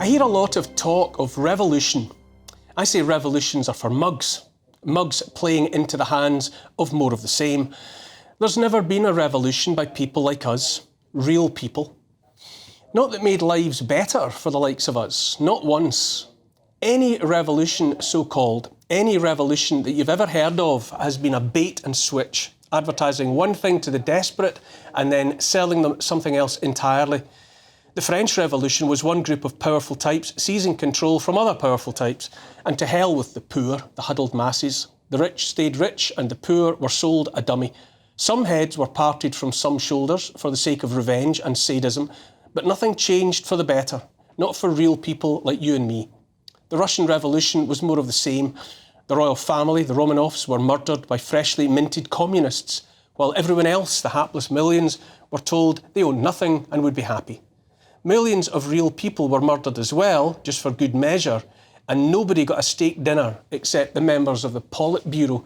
I hear a lot of talk of revolution. I say revolutions are for mugs. Mugs playing into the hands of more of the same. There's never been a revolution by people like us, real people. Not that made lives better for the likes of us, not once. Any revolution, so-called, any revolution that you've ever heard of has been a bait and switch, advertising one thing to the desperate and then selling them something else entirely. The French Revolution was one group of powerful types seizing control from other powerful types, and to hell with the poor, the huddled masses. The rich stayed rich and the poor were sold a dummy. Some heads were parted from some shoulders for the sake of revenge and sadism, but nothing changed for the better, not for real people like you and me. The Russian Revolution was more of the same. The royal family, the Romanovs, were murdered by freshly minted communists, while everyone else, the hapless millions, were told they owned nothing and would be happy. Millions of real people were murdered as well, just for good measure, and nobody got a steak dinner except the members of the Politburo.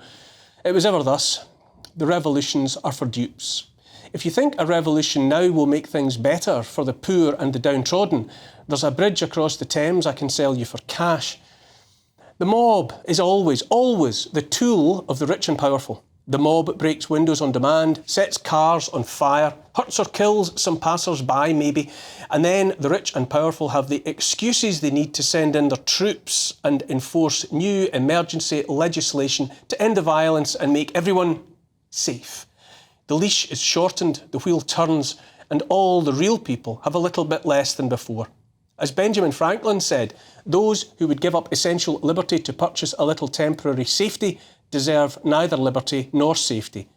It was ever thus. The revolutions are for dupes. If you think a revolution now will make things better for the poor and the downtrodden, there's a bridge across the Thames I can sell you for cash. The mob is always the tool of the rich and powerful. The mob breaks windows on demand, sets cars on fire, hurts or kills some passers-by maybe, and then the rich and powerful have the excuses they need to send in their troops and enforce new emergency legislation to end the violence and make everyone safe. The leash is shortened, the wheel turns, and all the real people have a little bit less than before. As Benjamin Franklin said, those who would give up essential liberty to purchase a little temporary safety deserve neither liberty nor safety.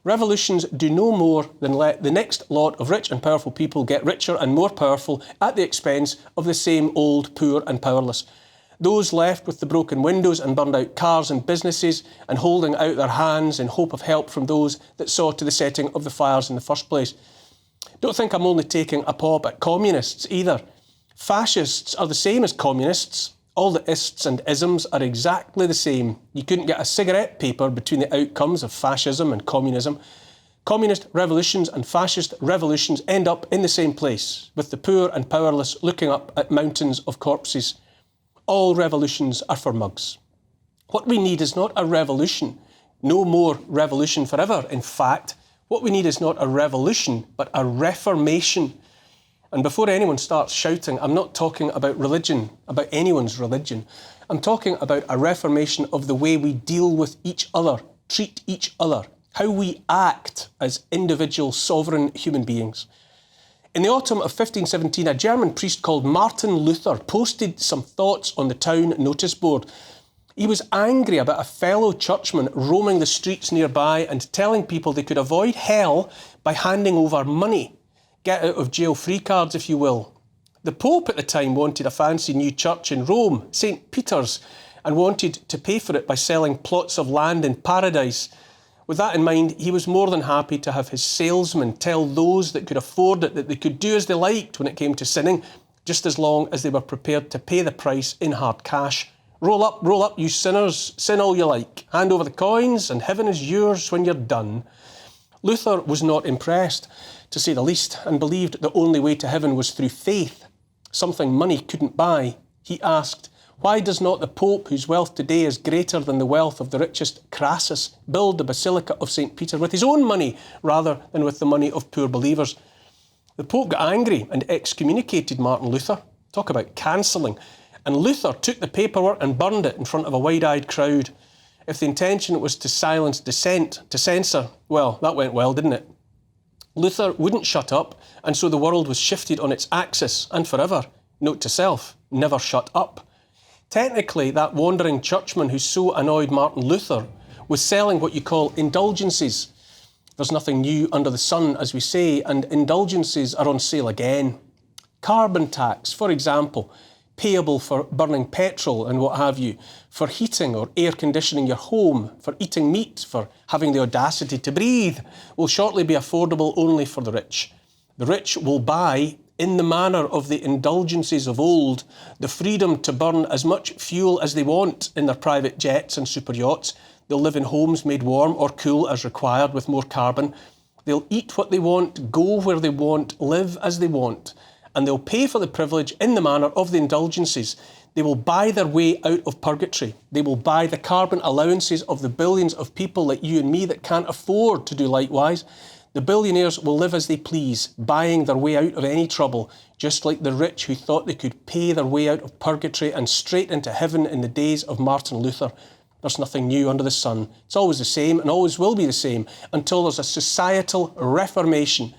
Revolutions do no more than let the next lot of rich and powerful people get richer and more powerful at the expense of the same old poor and powerless. Those left with the broken windows and burned out cars and businesses and holding out their hands in hope of help from those that saw to the setting of the fires in the first place. Don't think I'm only taking a pop at communists either. Fascists are the same as communists. All the ists and isms are exactly the same. You couldn't get a cigarette paper between the outcomes of fascism and communism. Communist revolutions and fascist revolutions end up in the same place, with the poor and powerless looking up at mountains of corpses. All revolutions are for mugs. What we need is not a revolution. No more revolution forever. In fact, what we need is not a revolution, but a reformation. And before anyone starts shouting, I'm not talking about religion, about anyone's religion. I'm talking about a reformation of the way we deal with each other, treat each other, how we act as individual sovereign human beings. In the autumn of 1517, a German priest called Martin Luther posted some thoughts on the town notice board. He was angry about a fellow churchman roaming the streets nearby and telling people they could avoid hell by handing over money. Get out of jail free cards, if you will. The Pope at the time wanted a fancy new church in Rome, St. Peter's, and wanted to pay for it by selling plots of land in paradise. With that in mind, he was more than happy to have his salesmen tell those that could afford it that they could do as they liked when it came to sinning, just as long as they were prepared to pay the price in hard cash. Roll up, you sinners, sin all you like. Hand over the coins and heaven is yours when you're done. Luther was not impressed, to say the least, and believed the only way to heaven was through faith, something money couldn't buy. He asked, why does not the Pope, whose wealth today is greater than the wealth of the richest Crassus, build the Basilica of St. Peter with his own money rather than with the money of poor believers? The Pope got angry and excommunicated Martin Luther. Talk about cancelling. And Luther took the paperwork and burned it in front of a wide-eyed crowd. If the intention was to silence dissent, to censor, well, that went well, didn't it? Luther wouldn't shut up, and so the world was shifted on its axis, and forever. Note to self, never shut up. Technically, that wandering churchman who so annoyed Martin Luther was selling what you call indulgences. There's nothing new under the sun, as we say, and indulgences are on sale again. Carbon tax, for example, payable for burning petrol and what have you, for heating or air conditioning your home, for eating meat, for having the audacity to breathe, will shortly be affordable only for the rich. The rich will buy, in the manner of the indulgences of old, the freedom to burn as much fuel as they want in their private jets and super yachts. They'll live in homes made warm or cool as required with more carbon. They'll eat what they want, go where they want, live as they want. and they'll pay for the privilege in the manner of the indulgences. They will buy their way out of purgatory. They will buy the carbon allowances of the billions of people like you and me that can't afford to do likewise. The billionaires will live as they please, buying their way out of any trouble, just like the rich who thought they could pay their way out of purgatory and straight into heaven in the days of Martin Luther. There's nothing new under the sun. It's always the same and always will be the same until there's a societal reformation.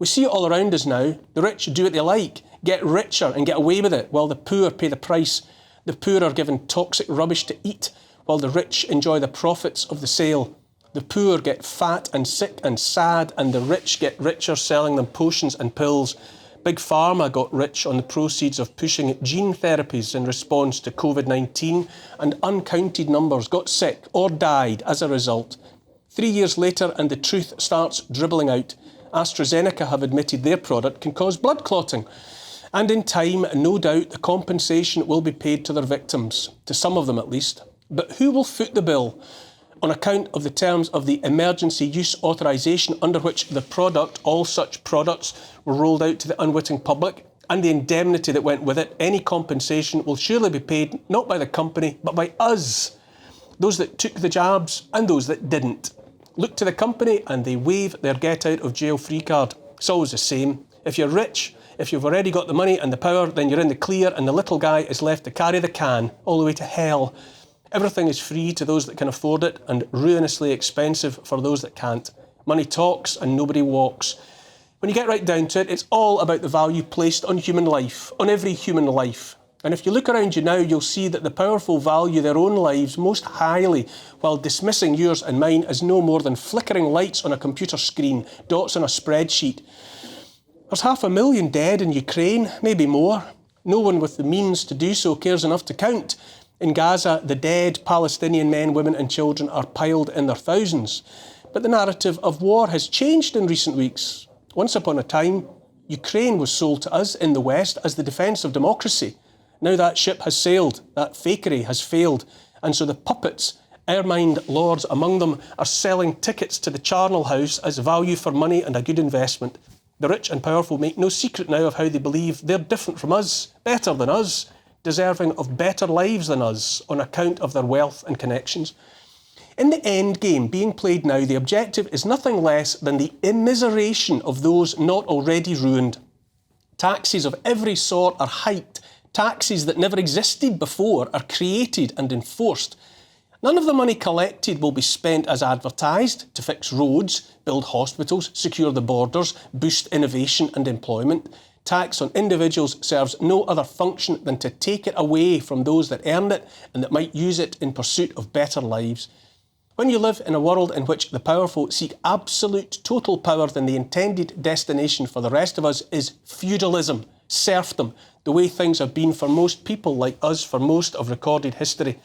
We see it all around us now. The rich do what they like, get richer and get away with it, while the poor pay the price. The poor are given toxic rubbish to eat, while the rich enjoy the profits of the sale. The poor get fat and sick and sad, and the rich get richer selling them potions and pills. Big Pharma got rich on the proceeds of pushing gene therapies in response to COVID-19, and uncounted numbers got sick or died as a result. 3 years later, and the truth starts dribbling out. AstraZeneca have admitted their product can cause blood clotting. And in time, no doubt, the compensation will be paid to their victims, to some of them at least. But who will foot the bill? On account of the terms of the emergency use authorisation under which the product, all such products, were rolled out to the unwitting public, and the indemnity that went with it, any compensation will surely be paid not by the company, but by us. Those that took the jabs and those that didn't. Look to the company and they wave their get-out-of-jail-free card. It's always the same. If you're rich, if you've already got the money and the power, then you're in the clear and the little guy is left to carry the can all the way to hell. Everything is free to those that can afford it and ruinously expensive for those that can't. Money talks and nobody walks. When you get right down to it, it's all about the value placed on human life, on every human life. And if you look around you now, you'll see that the powerful value their own lives most highly, while dismissing yours and mine as no more than flickering lights on a computer screen, dots on a spreadsheet. There's 500,000 dead in Ukraine, maybe more. No one with the means to do so cares enough to count. In Gaza, the dead Palestinian men, women and children are piled in their thousands. But the narrative of war has changed in recent weeks. Once upon a time, Ukraine was sold to us in the West as the defence of democracy. Now that ship has sailed, that fakery has failed, and so the puppets, ermined lords among them, are selling tickets to the charnel house as value for money and a good investment. The rich and powerful make no secret now of how they believe they're different from us, better than us, deserving of better lives than us on account of their wealth and connections. In the end game being played now, the objective is nothing less than the immiseration of those not already ruined. Taxes of every sort are hiked. Taxes that never existed before are created and enforced. None of the money collected will be spent as advertised to fix roads, build hospitals, secure the borders, boost innovation and employment. Tax on individuals serves no other function than to take it away from those that earned it and that might use it in pursuit of better lives. When you live in a world in which the powerful seek absolute total power, then the intended destination for the rest of us is feudalism, serfdom, the way things have been for most people like us for most of recorded history.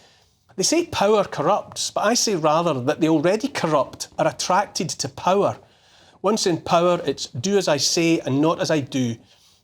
They say power corrupts, but I say rather that the already corrupt are attracted to power. Once in power, it's do as I say and not as I do.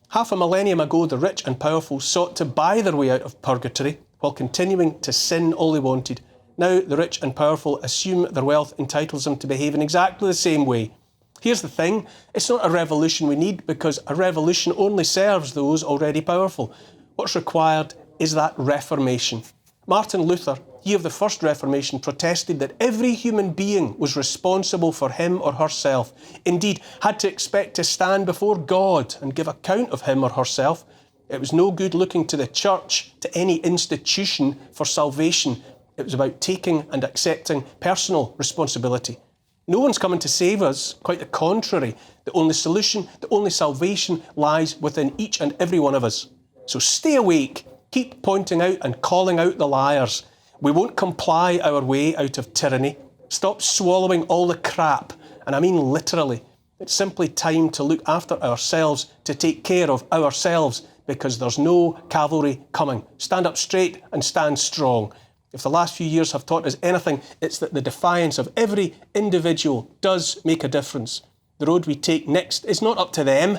Half a millennium ago, the rich and powerful sought to buy their way out of purgatory while continuing to sin all they wanted. Now the rich and powerful assume their wealth entitles them to behave in exactly the same way. Here's the thing, it's not a revolution we need because a revolution only serves those already powerful. What's required is that reformation. Martin Luther, he of the First Reformation, protested that every human being was responsible for him or herself, indeed had to expect to stand before God and give account of him or herself. It was no good looking to the church, to any institution for salvation. It was about taking and accepting personal responsibility. No one's coming to save us, quite the contrary. The only solution, the only salvation lies within each and every one of us. So stay awake, keep pointing out and calling out the liars. We won't comply our way out of tyranny. Stop swallowing all the crap, and I mean literally. It's simply time to look after ourselves, to take care of ourselves, because there's no cavalry coming. Stand up straight and stand strong. If the last few years have taught us anything, it's that the defiance of every individual does make a difference. The road we take next is not up to them,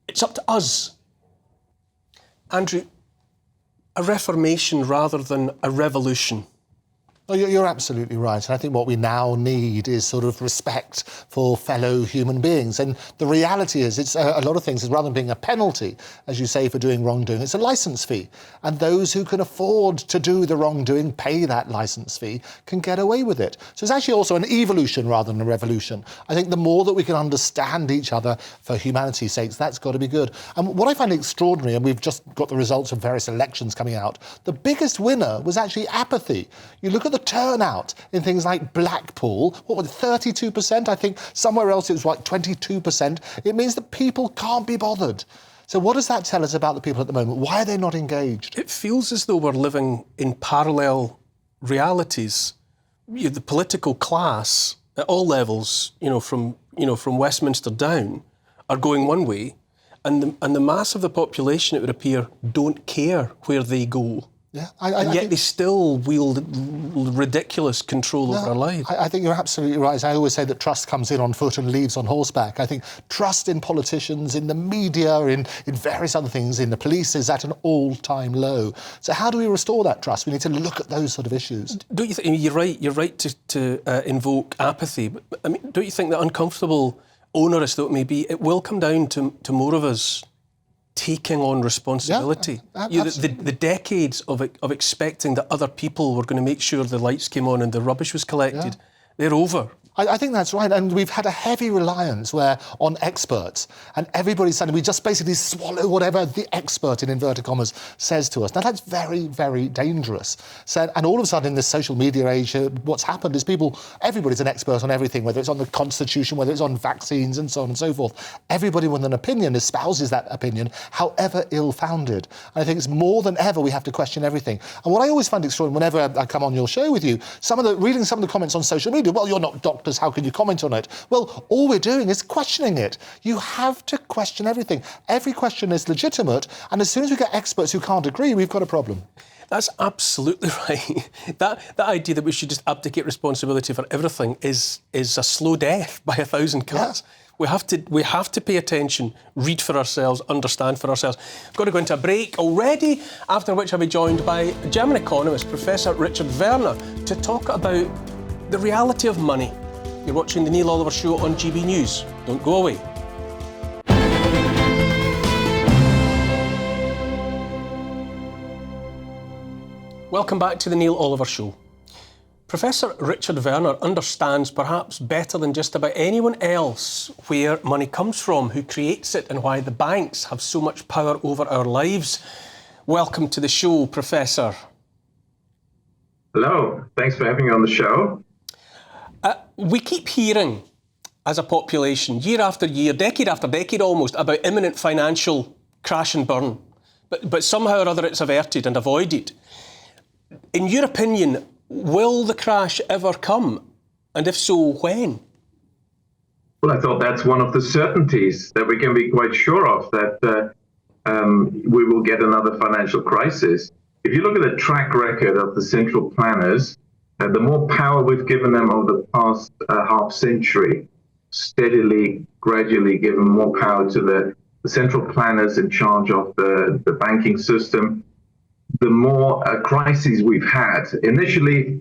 it's up to us. Andrew, a reformation rather than a revolution. Oh, you're absolutely right. And I think what we now need is sort of respect for fellow human beings. And the reality is, it's a lot of things is rather than being a penalty, as you say, for doing wrongdoing, it's a licence fee. And those who can afford to do the wrongdoing, pay that licence fee, can get away with it. So it's actually also an evolution rather than a revolution. I think the more that we can understand each other for humanity's sakes, that's got to be good. And what I find extraordinary, and we've just got the results of various elections coming out, the biggest winner was actually apathy. You look at the turnout in things like Blackpool, what was it, 32%? I think somewhere else it was like 22%. It means that people can't be bothered. So what does that tell us about the people at the moment? Why are they not engaged? It feels as though we're living in parallel realities. The political class at all levels, from Westminster down, are going one way, and the mass of the population, it would appear, don't care where they go. Yeah, and yet they still wield ridiculous control over our lives. I think you're absolutely right. I always say that trust comes in on foot and leaves on horseback. I think trust in politicians, in the media, in various other things, in the police, is at an all-time low. So how do we restore that trust? We need to look at those sort of issues. Don't you think, you're right to invoke apathy, but I mean, don't you think that uncomfortable, onerous though it may be, it will come down to more of us taking on responsibility? The decades of expecting that other people were going to make sure the lights came on and the rubbish was collected, they're over. I think that's right. And we've had a heavy reliance on experts, and everybody suddenly, we just basically swallow whatever the expert, in inverted commas, says to us. Now, that's very, very dangerous. So, and all of a sudden, in this social media age, what's happened is everybody's an expert on everything, whether it's on the Constitution, whether it's on vaccines, and so on and so forth. Everybody with an opinion espouses that opinion, however ill-founded. And I think it's more than ever we have to question everything. And what I always find extraordinary, whenever I come on your show with you, reading some of the comments on social media, well, you're not doctors, how can you comment on it? Well, all we're doing is questioning it. You have to question everything. Every question is legitimate, and as soon as we get experts who can't agree, we've got a problem. That's absolutely right. That idea that we should just abdicate responsibility for everything is a slow death by 1,000 cuts. Yeah. We have to pay attention, read for ourselves, understand for ourselves. I've got to go into a break already, after which I'll be joined by German economist Professor Richard Werner to talk about the reality of money. You're watching the Neil Oliver Show on GB News. Don't go away. Welcome back to the Neil Oliver Show. Professor Richard Werner understands perhaps better than just about anyone else where money comes from, who creates it, and why the banks have so much power over our lives. Welcome to the show, Professor. Hello, thanks for having me on the show. We keep hearing, as a population, year after year, decade after decade almost, about imminent financial crash and burn. But somehow or other it's averted and avoided. In your opinion, will the crash ever come? And if so, when? Well, I thought that's one of the certainties that we can be quite sure of, that we will get another financial crisis. If you look at the track record of the central planners, the more power we've given them over the past half century, steadily, gradually given more power to the central planners in charge of the banking system, the more crises we've had. Initially,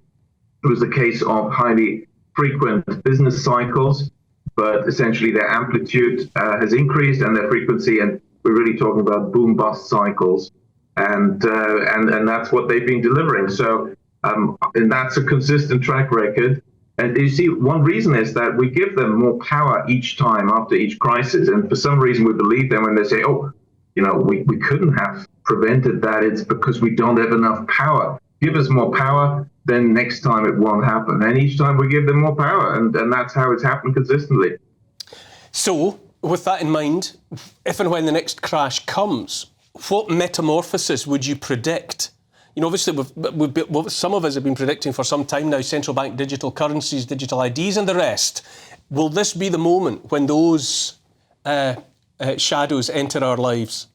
it was a case of highly frequent business cycles, but essentially their amplitude has increased and their frequency, and we're really talking about boom-bust cycles, and that's what they've been delivering. So. And that's a consistent track record. And you see, one reason is that we give them more power each time after each crisis. And for some reason, we believe them when they say, we couldn't have prevented that. It's because we don't have enough power. Give us more power, then next time it won't happen. And each time we give them more power. And that's how it's happened consistently. So, with that in mind, if and when the next crash comes, what metamorphosis would you predict? Obviously, some of us have been predicting for some time now central bank digital currencies, digital IDs and the rest. Will this be the moment when those shadows enter our lives?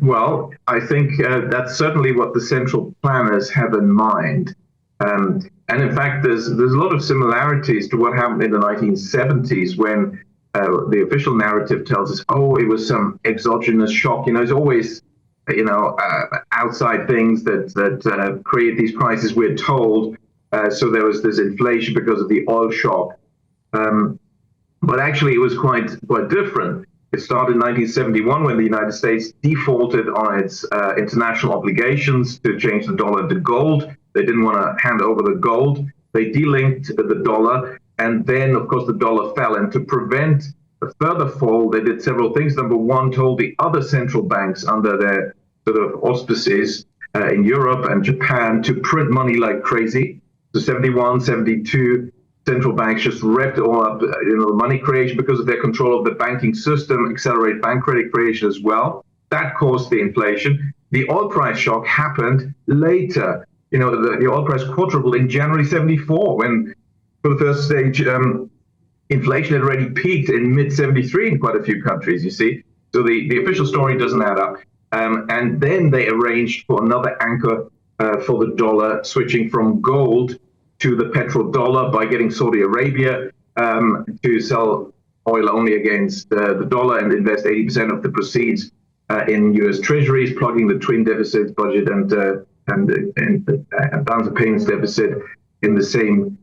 Well, I think that's certainly what the central planners have in mind. And in fact, there's a lot of similarities to what happened in the 1970s when the official narrative tells us, it was some exogenous shock. It's always outside things that create these crises, we're told. So there was this inflation because of the oil shock. But actually, it was quite different. It started in 1971 when the United States defaulted on its international obligations to change the dollar to gold. They didn't want to hand over the gold. They delinked the dollar. And then, of course, the dollar fell. And to prevent a further fall, they did several things. Number one, told the other central banks under their sort of auspices in Europe and Japan to print money like crazy. So 71, 72, central banks just revved it all up, money creation because of their control of the banking system, accelerate bank credit creation as well. That caused the inflation. The oil price shock happened later. The oil price quadrupled in January 74 when, for the first stage, inflation had already peaked in mid-73 in quite a few countries, you see. So the official story doesn't add up. And then they arranged for another anchor for the dollar, switching from gold to the petrodollar by getting Saudi Arabia to sell oil only against the dollar and invest 80% of the proceeds in U.S. treasuries, plugging the twin deficits budget and balance of payments deficit in the same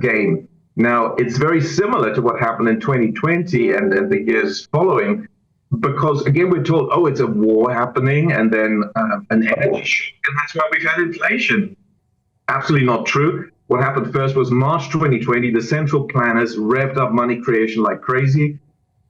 game. Now, it's very similar to what happened in 2020 and the years following, because, again, we're told, it's a war happening and then an energy shock, and that's why we've had inflation. Absolutely not true. What happened first was March 2020, the central planners revved up money creation like crazy,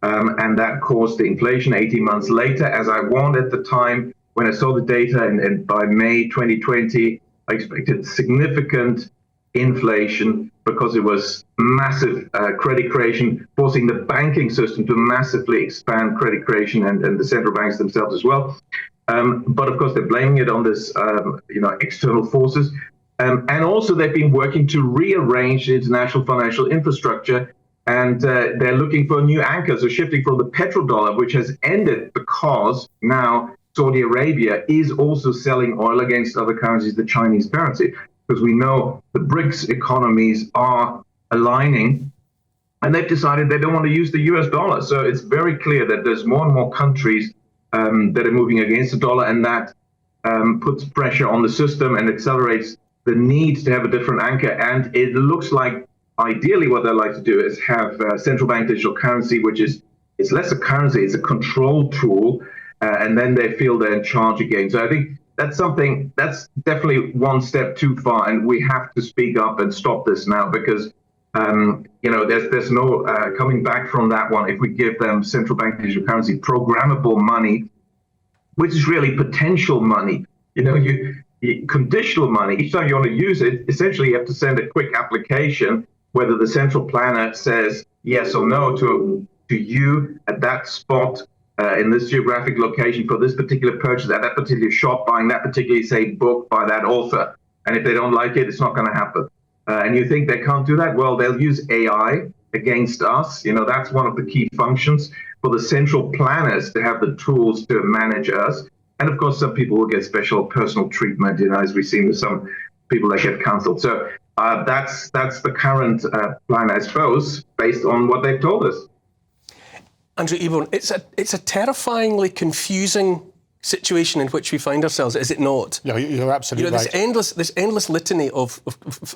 and that caused the inflation 18 months later. As I warned at the time, when I saw the data, and by May 2020, I expected significant inflation because it was massive credit creation, forcing the banking system to massively expand credit creation and the central banks themselves as well. But of course, they're blaming it on this, external forces. And also, they've been working to rearrange the international financial infrastructure, and they're looking for a new anchor. So shifting from the petrodollar, which has ended because now Saudi Arabia is also selling oil against other currencies, the Chinese currency, because we know the BRICS economies are aligning, and they've decided they don't want to use the US dollar. So it's very clear that there's more and more countries that are moving against the dollar, and that puts pressure on the system and accelerates the need to have a different anchor. And it looks like ideally what they'd like to do is have central bank digital currency, which is, it's less a currency, it's a control tool, and then they feel they're in charge again. So I think that's definitely one step too far, and we have to speak up and stop this now, because there's no coming back from that one. If we give them central bank digital currency, programmable money, which is really potential money, conditional money. Each time you want to use it, essentially you have to send a quick application, whether the central planner says yes or no to you at that spot in this geographic location for this particular purchase at that particular shop, buying that particular, say, book by that author. And if they don't like it, it's not going to happen. And you think they can't do that? Well, they'll use AI against us. That's one of the key functions for the central planners, to have the tools to manage us. And of course, some people will get special personal treatment, as we've seen with some people that get cancelled. So that's the current plan, I suppose, based on what they've told us. Andrew Eborn, it's a terrifyingly confusing situation in which we find ourselves, is it not? No, you're absolutely right. This endless litany of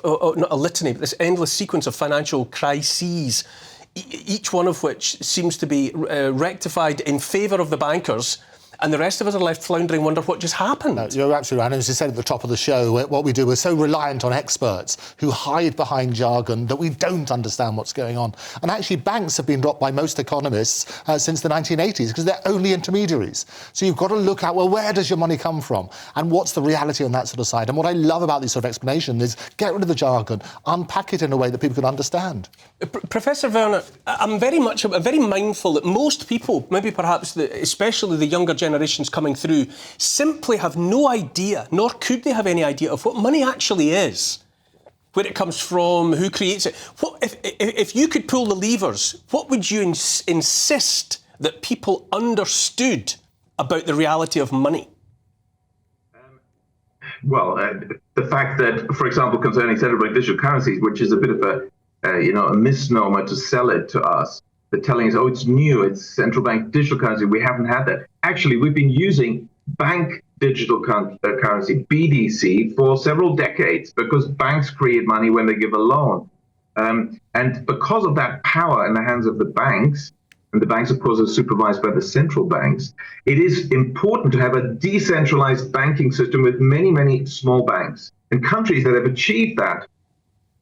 not a litany, but this endless sequence of financial crises, each one of which seems to be rectified in favour of the bankers, and the rest of us are left floundering, wonder what just happened. No, you're absolutely right. And as you said at the top of the show, what we do, we're so reliant on experts who hide behind jargon that we don't understand what's going on. And actually, banks have been dropped by most economists since the 1980s because they're only intermediaries. So you've got to look at, well, where does your money come from? And what's the reality on that sort of side? And what I love about these sort of explanations is get rid of the jargon, unpack it in a way that people can understand. Professor Werner, I'm very mindful that most people, maybe perhaps especially the younger generations coming through, simply have no idea, nor could they have any idea of what money actually is, where it comes from, who creates it. If you could pull the levers, what would you insist that people understood about the reality of money? The fact that, for example, concerning central bank digital currencies, which is a bit of a misnomer to sell it to us, they're telling us, oh, it's new, it's central bank digital currency. We haven't had that. Actually, we've been using bank digital currency, BDC, for several decades because banks create money when they give a loan. And because of that power in the hands of the banks, and the banks, of course, are supervised by the central banks, it is important to have a decentralized banking system with many, many small banks. And countries that have achieved that,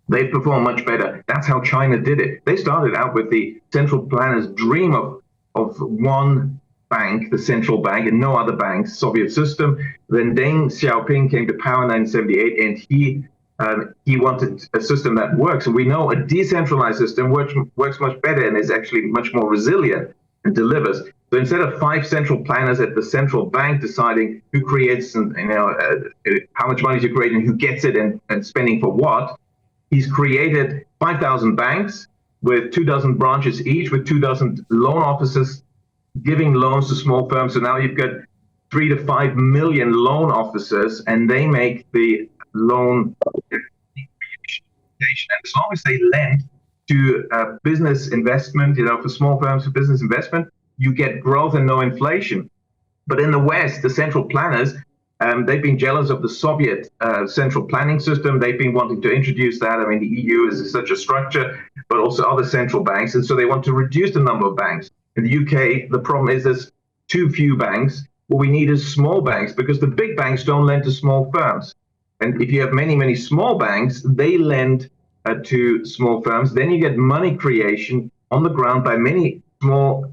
they perform much better. That's how China did it. They started out with the central planner's dream of one bank, the central bank, and no other banks, Soviet system. Then Deng Xiaoping came to power in 1978, and he wanted a system that works. And we know a decentralized system works much better and is actually much more resilient and delivers. So instead of 5 central planners at the central bank deciding who creates and how much money to create and who gets it and spending for what, he's created 5,000 banks with 24 branches each, with 24 loan officers giving loans to small firms. So now you've got 3 to 5 million loan officers, and they make the loan. And as long as they lend to business investment, for small firms, for business investment, you get growth and no inflation. But in the West, the central planners, they've been jealous of the Soviet central planning system. They've been wanting to introduce that. I mean, the EU is such a structure, but also other central banks. And so they want to reduce the number of banks. In the UK, the problem is there's too few banks. What we need is small banks, because the big banks don't lend to small firms. And if you have many, many small banks, they lend to small firms. Then you get money creation on the ground by many small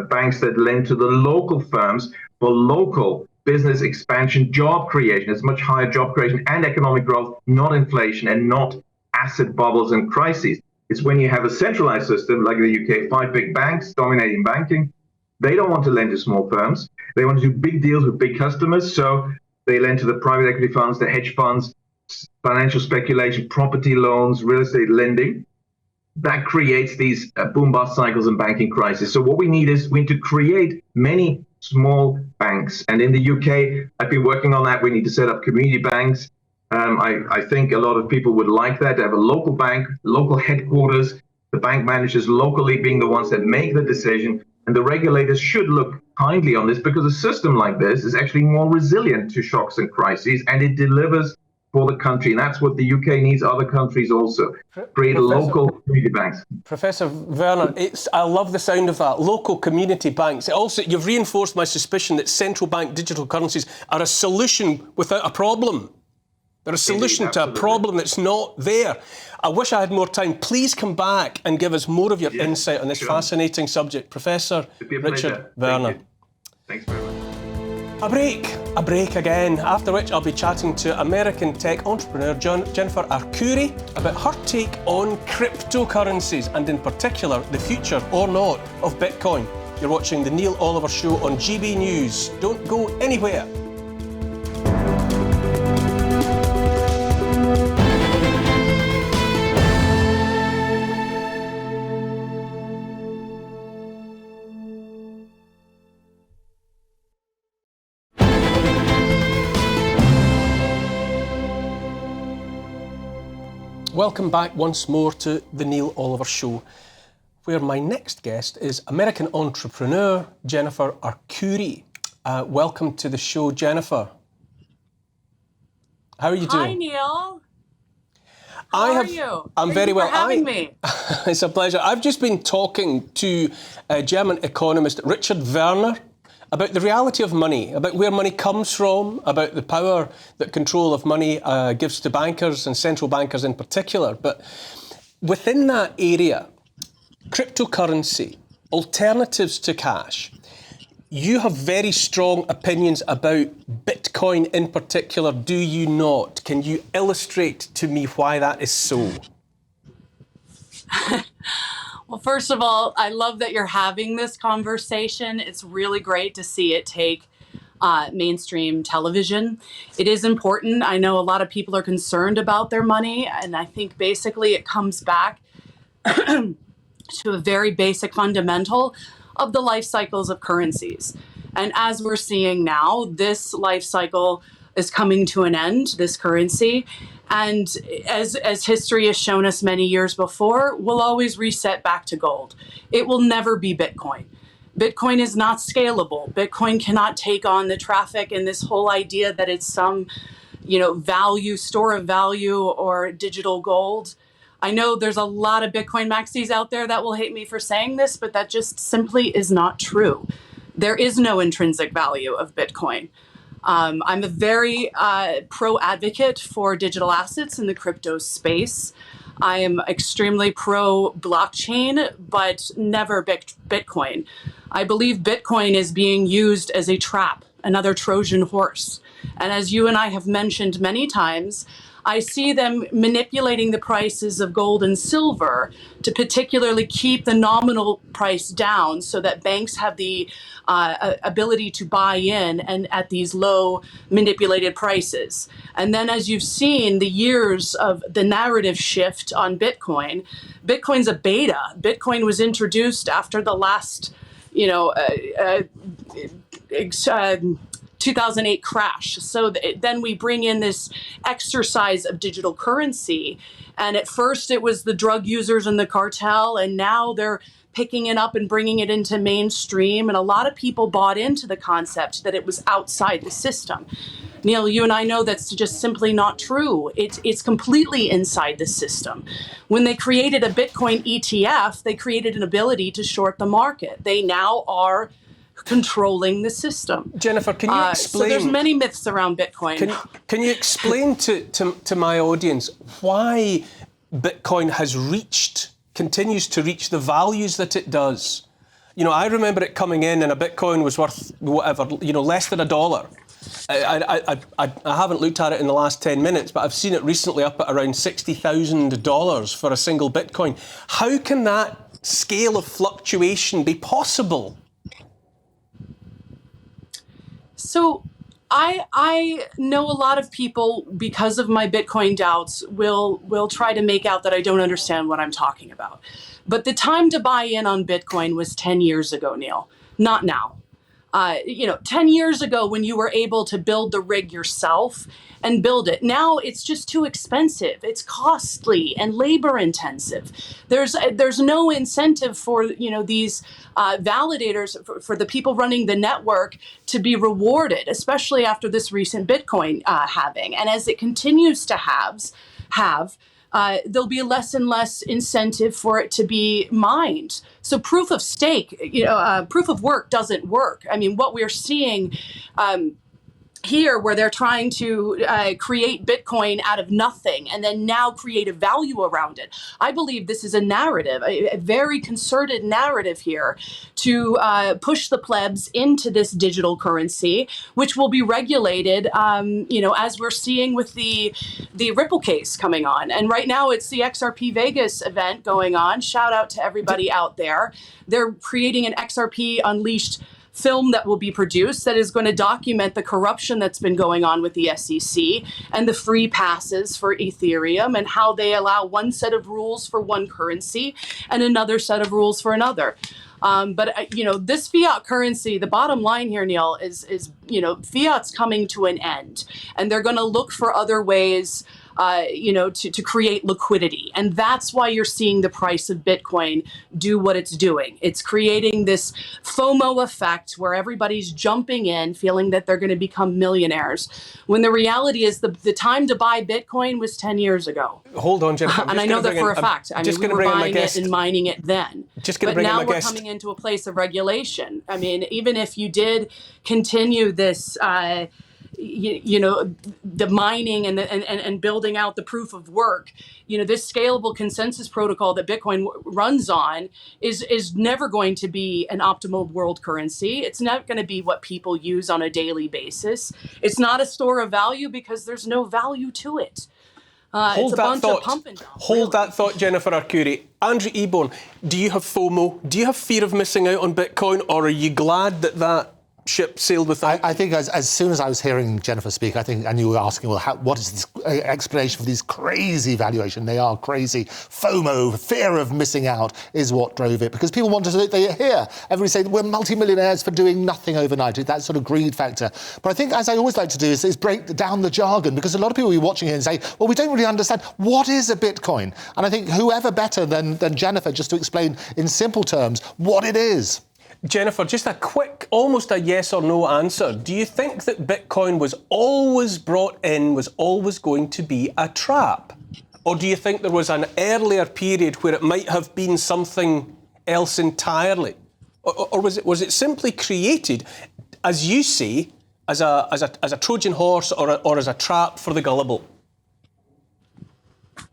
banks that lend to the local firms for local business expansion, job creation. It's much higher job creation and economic growth, not inflation and not asset bubbles and crises. It's when you have a centralized system like the UK, 5 big banks dominating banking. They don't want to lend to small firms. They want to do big deals with big customers. So they lend to the private equity funds, the hedge funds, financial speculation, property loans, real estate lending. That creates these boom-bust cycles and banking crisis. So what we need to create many small banks. And in the UK, I've been working on that. We need to set up community banks. I think a lot of people would like that, to have a local bank, local headquarters, the bank managers locally being the ones that make the decision. And the regulators should look kindly on this, because a system like this is actually more resilient to shocks and crises, and it delivers for the country. And that's what the UK needs other countries also. Create local community banks. Professor Werner, I love the sound of that. Local community banks. Also, you've reinforced my suspicion that central bank digital currencies are a solution without a problem. They're a solution Indeed, to a problem that's not there. I wish I had more time. Please come back and give us more of your insight on this fascinating subject. Professor Richard Werner. Thanks very much. A break again, after which I'll be chatting to American tech entrepreneur Jennifer Arcuri about her take on cryptocurrencies and in particular the future or not of Bitcoin. You're watching The Neil Oliver Show on GB News. Don't go anywhere. Welcome back once more to The Neil Oliver Show, where my next guest is American entrepreneur Jennifer Arcuri. Welcome to the show, Jennifer. How are you doing? Hi, Neil. How are you? I'm very well. Thank you for having me. It's a pleasure. I've just been talking to German economist Richard Werner about the reality of money, about where money comes from, about the power that control of money gives to bankers and central bankers in particular. But within that area, cryptocurrency, alternatives to cash, you have very strong opinions about Bitcoin in particular, do you not? Can you illustrate to me why that is so? Well, first of all, I love that you're having this conversation. It's really great to see it take mainstream television. It is important. I know a lot of people are concerned about their money, and I think basically it comes back to a very basic fundamental of the life cycles of currencies. And as we're seeing now, this life cycle is coming to an end, this currency. And as history has shown us many years before, we'll always reset back to gold. It will never be Bitcoin. Bitcoin is not scalable. Bitcoin cannot take on the traffic, and this whole idea that it's some, value, store of value or digital gold. I know there's a lot of Bitcoin maxis out there that will hate me for saying this, but that just simply is not true. There is no intrinsic value of Bitcoin. I'm a very pro advocate for digital assets in the crypto space. I am extremely pro blockchain, but never Bitcoin. I believe Bitcoin is being used as a trap, another Trojan horse. And as you and I have mentioned many times, I see them manipulating the prices of gold and silver to particularly keep the nominal price down so that banks have the ability to buy in and at these low manipulated prices. And then as you've seen the years of the narrative shift on Bitcoin, Bitcoin's a beta. Bitcoin was introduced after the last, 2008 crash. So then we bring in this exercise of digital currency. And at first it was the drug users and the cartel, and now they're picking it up and bringing it into mainstream. And a lot of people bought into the concept that it was outside the system. Neil, you and I know that's just simply not true. It's completely inside the system. When they created a Bitcoin ETF, they created an ability to short the market. They now are controlling the system. Jennifer, can you explain? So there's many myths around Bitcoin. Can you explain to my audience why Bitcoin continues to reach the values that it does? I remember it coming in and a Bitcoin was worth whatever, less than $1. I haven't looked at it in the last 10 minutes, but I've seen it recently up at around $60,000 for a single Bitcoin. How can that scale of fluctuation be possible? So I know a lot of people, because of my Bitcoin doubts, will try to make out that I don't understand what I'm talking about. But the time to buy in on Bitcoin was 10 years ago, Neil, not now. 10 years ago when you were able to build the rig yourself and build it. Now it's just too expensive. It's costly and labor intensive. There's no incentive for these validators, for the people running the network to be rewarded, especially after this recent Bitcoin halving. And as it continues to have, there'll be less and less incentive for it to be mined. So proof of stake, proof of work doesn't work. I mean, what we're seeing here, where they're trying to create Bitcoin out of nothing and then now create a value around it. I believe this is a narrative, a very concerted narrative here to push the plebs into this digital currency, which will be regulated, as we're seeing with the Ripple case coming on. And right now it's the XRP Vegas event going on. Shout out to everybody out there. They're creating an XRP Unleashed film that will be produced that is going to document the corruption that's been going on with the SEC and the free passes for Ethereum and how they allow one set of rules for one currency and another set of rules for another. But this fiat currency, the bottom line here, Neil, is fiat's coming to an end, and they're going to look for other ways to create liquidity. And that's why you're seeing the price of Bitcoin do what it's doing. It's creating this FOMO effect where everybody's jumping in, feeling that they're going to become millionaires, when the reality is the time to buy Bitcoin was 10 years ago. Hold on, Jennifer. And I know that for a fact. I mean, we were buying it and mining it then. But now we're coming into a place of regulation. I mean, even if you did continue this the mining and building out the proof of work, this scalable consensus protocol that Bitcoin runs on is never going to be an optimal world currency. It's not going to be what people use on a daily basis. It's not a store of value because there's no value to it. It's a bunch of pump and dump. Hold that thought, Jennifer Arcuri. Andrew Eborn, do you have FOMO? Do you have fear of missing out on Bitcoin, or are you glad that ship sailed with that? I think as soon as I was hearing Jennifer speak, and you were asking, well, what is this explanation for these crazy valuation? They are crazy. FOMO, fear of missing out, is what drove it. Because people want to, they hear everybody say we're multimillionaires for doing nothing overnight. That sort of greed factor. But I think, as I always like to do, is break down the jargon, because a lot of people will be watching here and say, well, we don't really understand what is a Bitcoin. And I think whoever better than Jennifer just to explain in simple terms what it is. Jennifer, just a quick, almost a yes or no answer. Do you think that Bitcoin was always brought in, was always going to be a trap? Or do you think there was an earlier period where it might have been something else entirely? Or was it simply created, as you say, as a Trojan horse or as a trap for the gullible?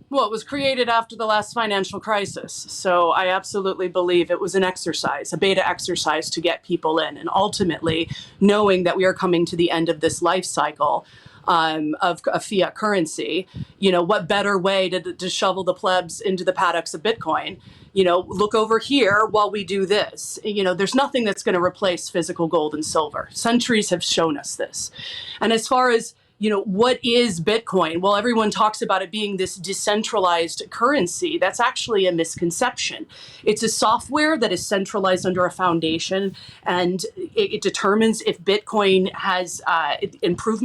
Well, it was created after the last financial crisis. So I absolutely believe it was an exercise, a beta exercise to get people in. And ultimately, knowing that we are coming to the end of this life cycle of a fiat currency, what better way to shovel the plebs into the paddocks of Bitcoin? Look over here while we do this. There's nothing that's going to replace physical gold and silver. Centuries have shown us this. And as far as what is Bitcoin? Well, everyone talks about it being this decentralized currency. That's actually a misconception. It's a software that is centralized under a foundation, and it determines if Bitcoin has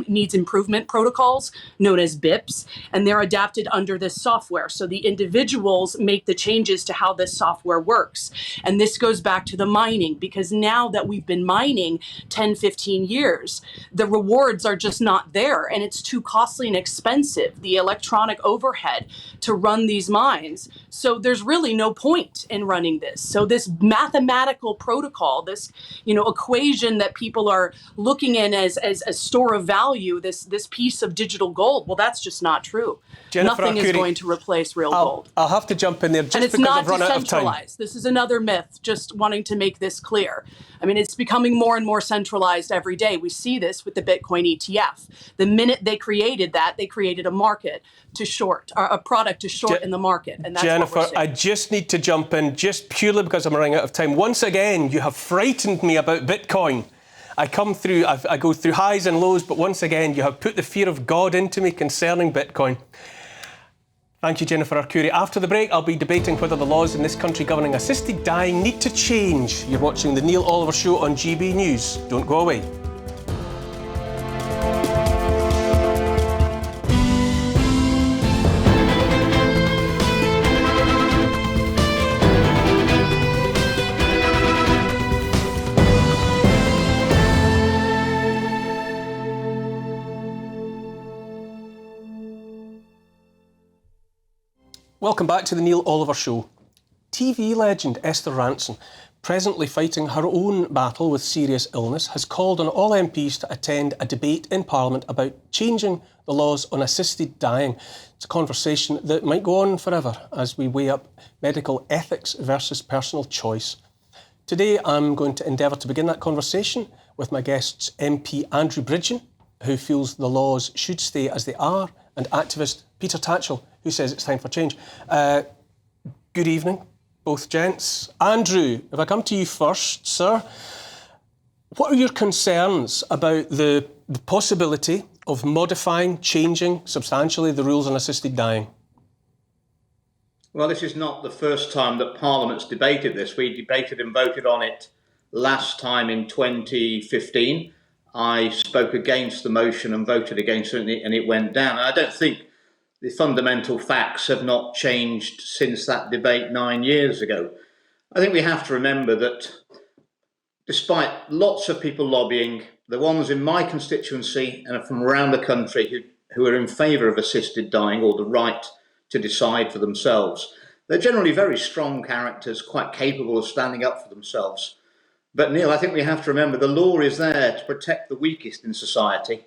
needs improvement protocols known as BIPs, and they're adapted under this software. So the individuals make the changes to how this software works. And this goes back to the mining, because now that we've been mining 10, 15 years, the rewards are just not there. And it's too costly and expensive, the electronic overhead to run these mines. So there's really no point in running this. So this mathematical protocol, this equation that people are looking in as a store of value, this piece of digital gold, well, that's just not true. Jennifer Nothing is Arcuri, going to replace real gold. I'll have to jump in there just and it's because not I've run out of time. decentralized. This is another myth, just wanting to make this clear. I mean, it's becoming more and more centralized every day. We see this with the Bitcoin ETF. The minute they created that, they created a market to short, or a product to short in the market. And that's Jennifer, what we're seeing. I just need to jump in, just purely because I'm running out of time. Once again, you have frightened me about Bitcoin. I go through highs and lows, but once again, you have put the fear of God into me concerning Bitcoin. Thank you, Jennifer Arcuri. After the break, I'll be debating whether the laws in this country governing assisted dying need to change. You're watching The Neil Oliver Show on GB News. Don't go away. Welcome back to The Neil Oliver Show. TV legend Esther Rantzen, presently fighting her own battle with serious illness, has called on all MPs to attend a debate in Parliament about changing the laws on assisted dying. It's a conversation that might go on forever as we weigh up medical ethics versus personal choice. Today, I'm going to endeavour to begin that conversation with my guests MP Andrew Bridgen, who feels the laws should stay as they are, and activist Peter Tatchell, who says it's time for change. Good evening, both gents. Andrew, if I come to you first, sir, what are your concerns about the possibility of modifying, changing substantially the rules on assisted dying? Well, this is not the first time that Parliament's debated this. We debated and voted on it last time in 2015. I spoke against the motion and voted against it, and it went down. And I don't think the fundamental facts have not changed since that debate 9 years ago. I think we have to remember that despite lots of people lobbying, the ones in my constituency and from around the country who are in favour of assisted dying or the right to decide for themselves, they're generally very strong characters, quite capable of standing up for themselves. But Neil, I think we have to remember the law is there to protect the weakest in society.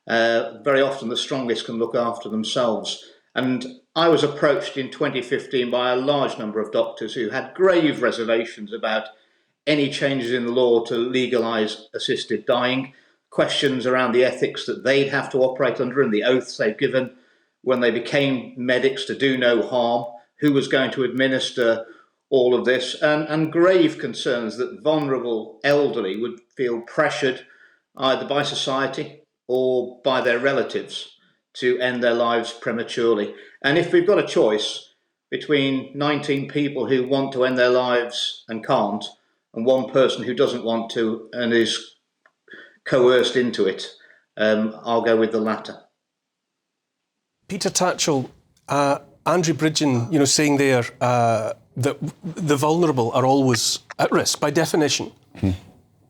Very often the strongest can look after themselves. And I was approached in 2015 by a large number of doctors who had grave reservations about any changes in the law to legalise assisted dying, questions around the ethics that they'd have to operate under and the oaths they'd given when they became medics to do no harm, who was going to administer all of this, and grave concerns that vulnerable elderly would feel pressured either by society or by their relatives to end their lives prematurely. And if we've got a choice between 19 people who want to end their lives and can't, and one person who doesn't want to and is coerced into it, I'll go with the latter. Peter Tatchell, Andrew Bridgen, saying there that the vulnerable are always at risk by definition.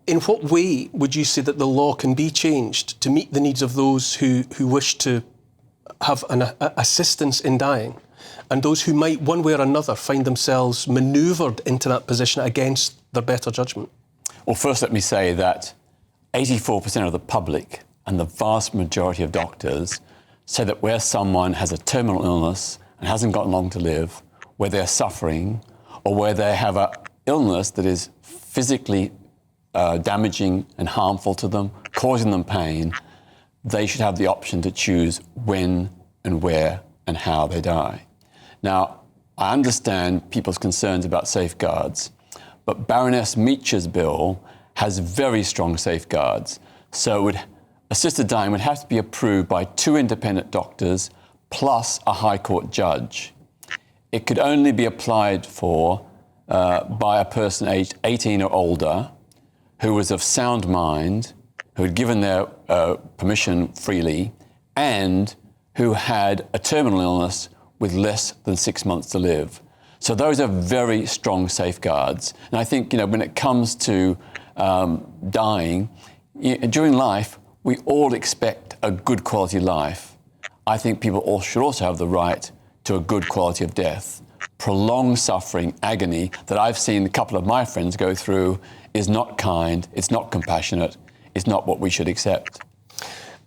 In what way would you say that the law can be changed to meet the needs of those who wish to have assistance in dying, and those who might, one way or another, find themselves manoeuvred into that position against their better judgment? Well, first let me say that 84% of the public and the vast majority of doctors say that where someone has a terminal illness and hasn't got long to live, where they're suffering, or where they have an illness that is physically damaging and harmful to them, causing them pain, they should have the option to choose when and where and how they die. Now, I understand people's concerns about safeguards, but Baroness Meacher's bill has very strong safeguards. So assisted dying would have to be approved by 2 independent doctors plus a High Court judge. It could only be applied for by a person aged 18 or older who was of sound mind, who had given their permission freely, and who had a terminal illness with less than 6 months to live. So those are very strong safeguards. And I think, when it comes to dying, during life, we all expect a good quality life. I think people should also have the right to a good quality of death. Prolonged suffering, agony that I've seen a couple of my friends go through is not kind, it's not compassionate, it's not what we should accept.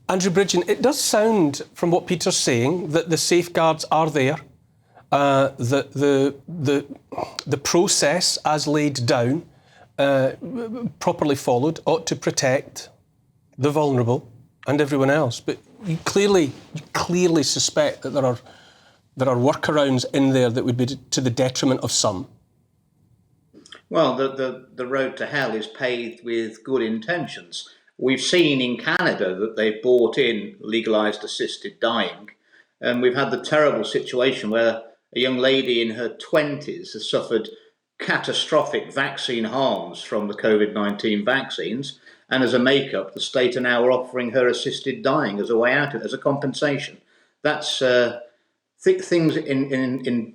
Andrew Bridgen, it does sound, from what Peter's saying, that the safeguards are there, the process as laid down, properly followed, ought to protect the vulnerable and everyone else. But you clearly suspect that there are workarounds in there that would be to the detriment of some. Well, the road to hell is paved with good intentions. We've seen in Canada that they've brought in legalised assisted dying, and we've had the terrible situation where a young lady in her 20s has suffered catastrophic vaccine harms from the COVID-19 vaccines, and as a make-up, the state are now offering her assisted dying as a way out of it, as a compensation. That's things in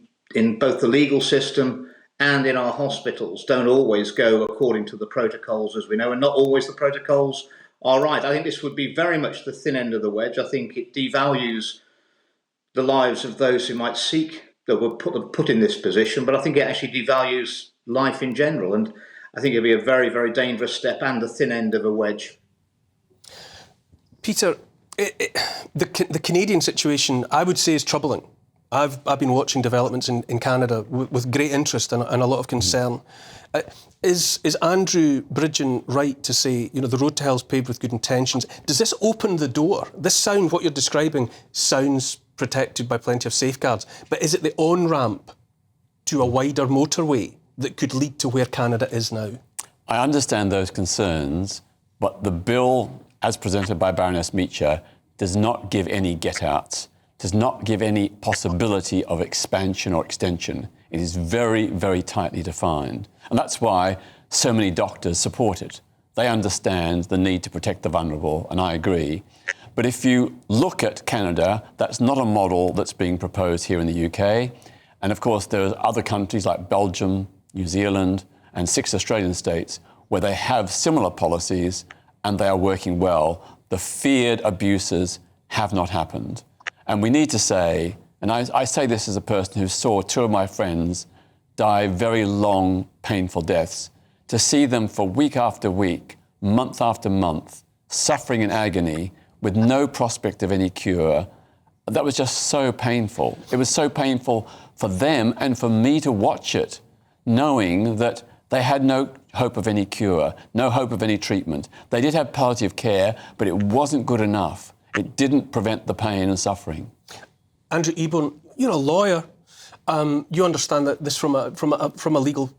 both the legal system and in our hospitals don't always go according to the protocols, as we know, and not always the protocols are right. I think this would be very much the thin end of the wedge. I think it devalues the lives of those who might seek, that were put in this position, but I think it actually devalues life in general, and I think it'd be a very, very dangerous step and the thin end of a wedge. Peter, the Canadian situation, I would say, is troubling. I've been watching developments in Canada with great interest and a lot of concern. Is Andrew Bridgen right to say, the road to hell is paved with good intentions? Does this open the door? What you're describing sounds protected by plenty of safeguards, but is it the on-ramp to a wider motorway that could lead to where Canada is now? I understand those concerns, but the bill, as presented by Baroness Meacher, does not give any get-outs, does not give any possibility of expansion or extension. It is very, very tightly defined. And that's why so many doctors support it. They understand the need to protect the vulnerable, and I agree. But if you look at Canada, that's not a model that's being proposed here in the UK. And of course, there are other countries like Belgium, New Zealand, and 6 Australian states where they have similar policies and they are working well. The feared abuses have not happened. And we need to say, and I say this as a person who saw 2 of my friends die very long, painful deaths, to see them for week after week, month after month, suffering in agony with no prospect of any cure, that was just so painful. It was so painful for them and for me to watch it, knowing that they had no hope of any cure, no hope of any treatment. They did have palliative care, but it wasn't good enough. It didn't prevent the pain and suffering. Andrew Eborn, you're a lawyer. You understand that this from a legal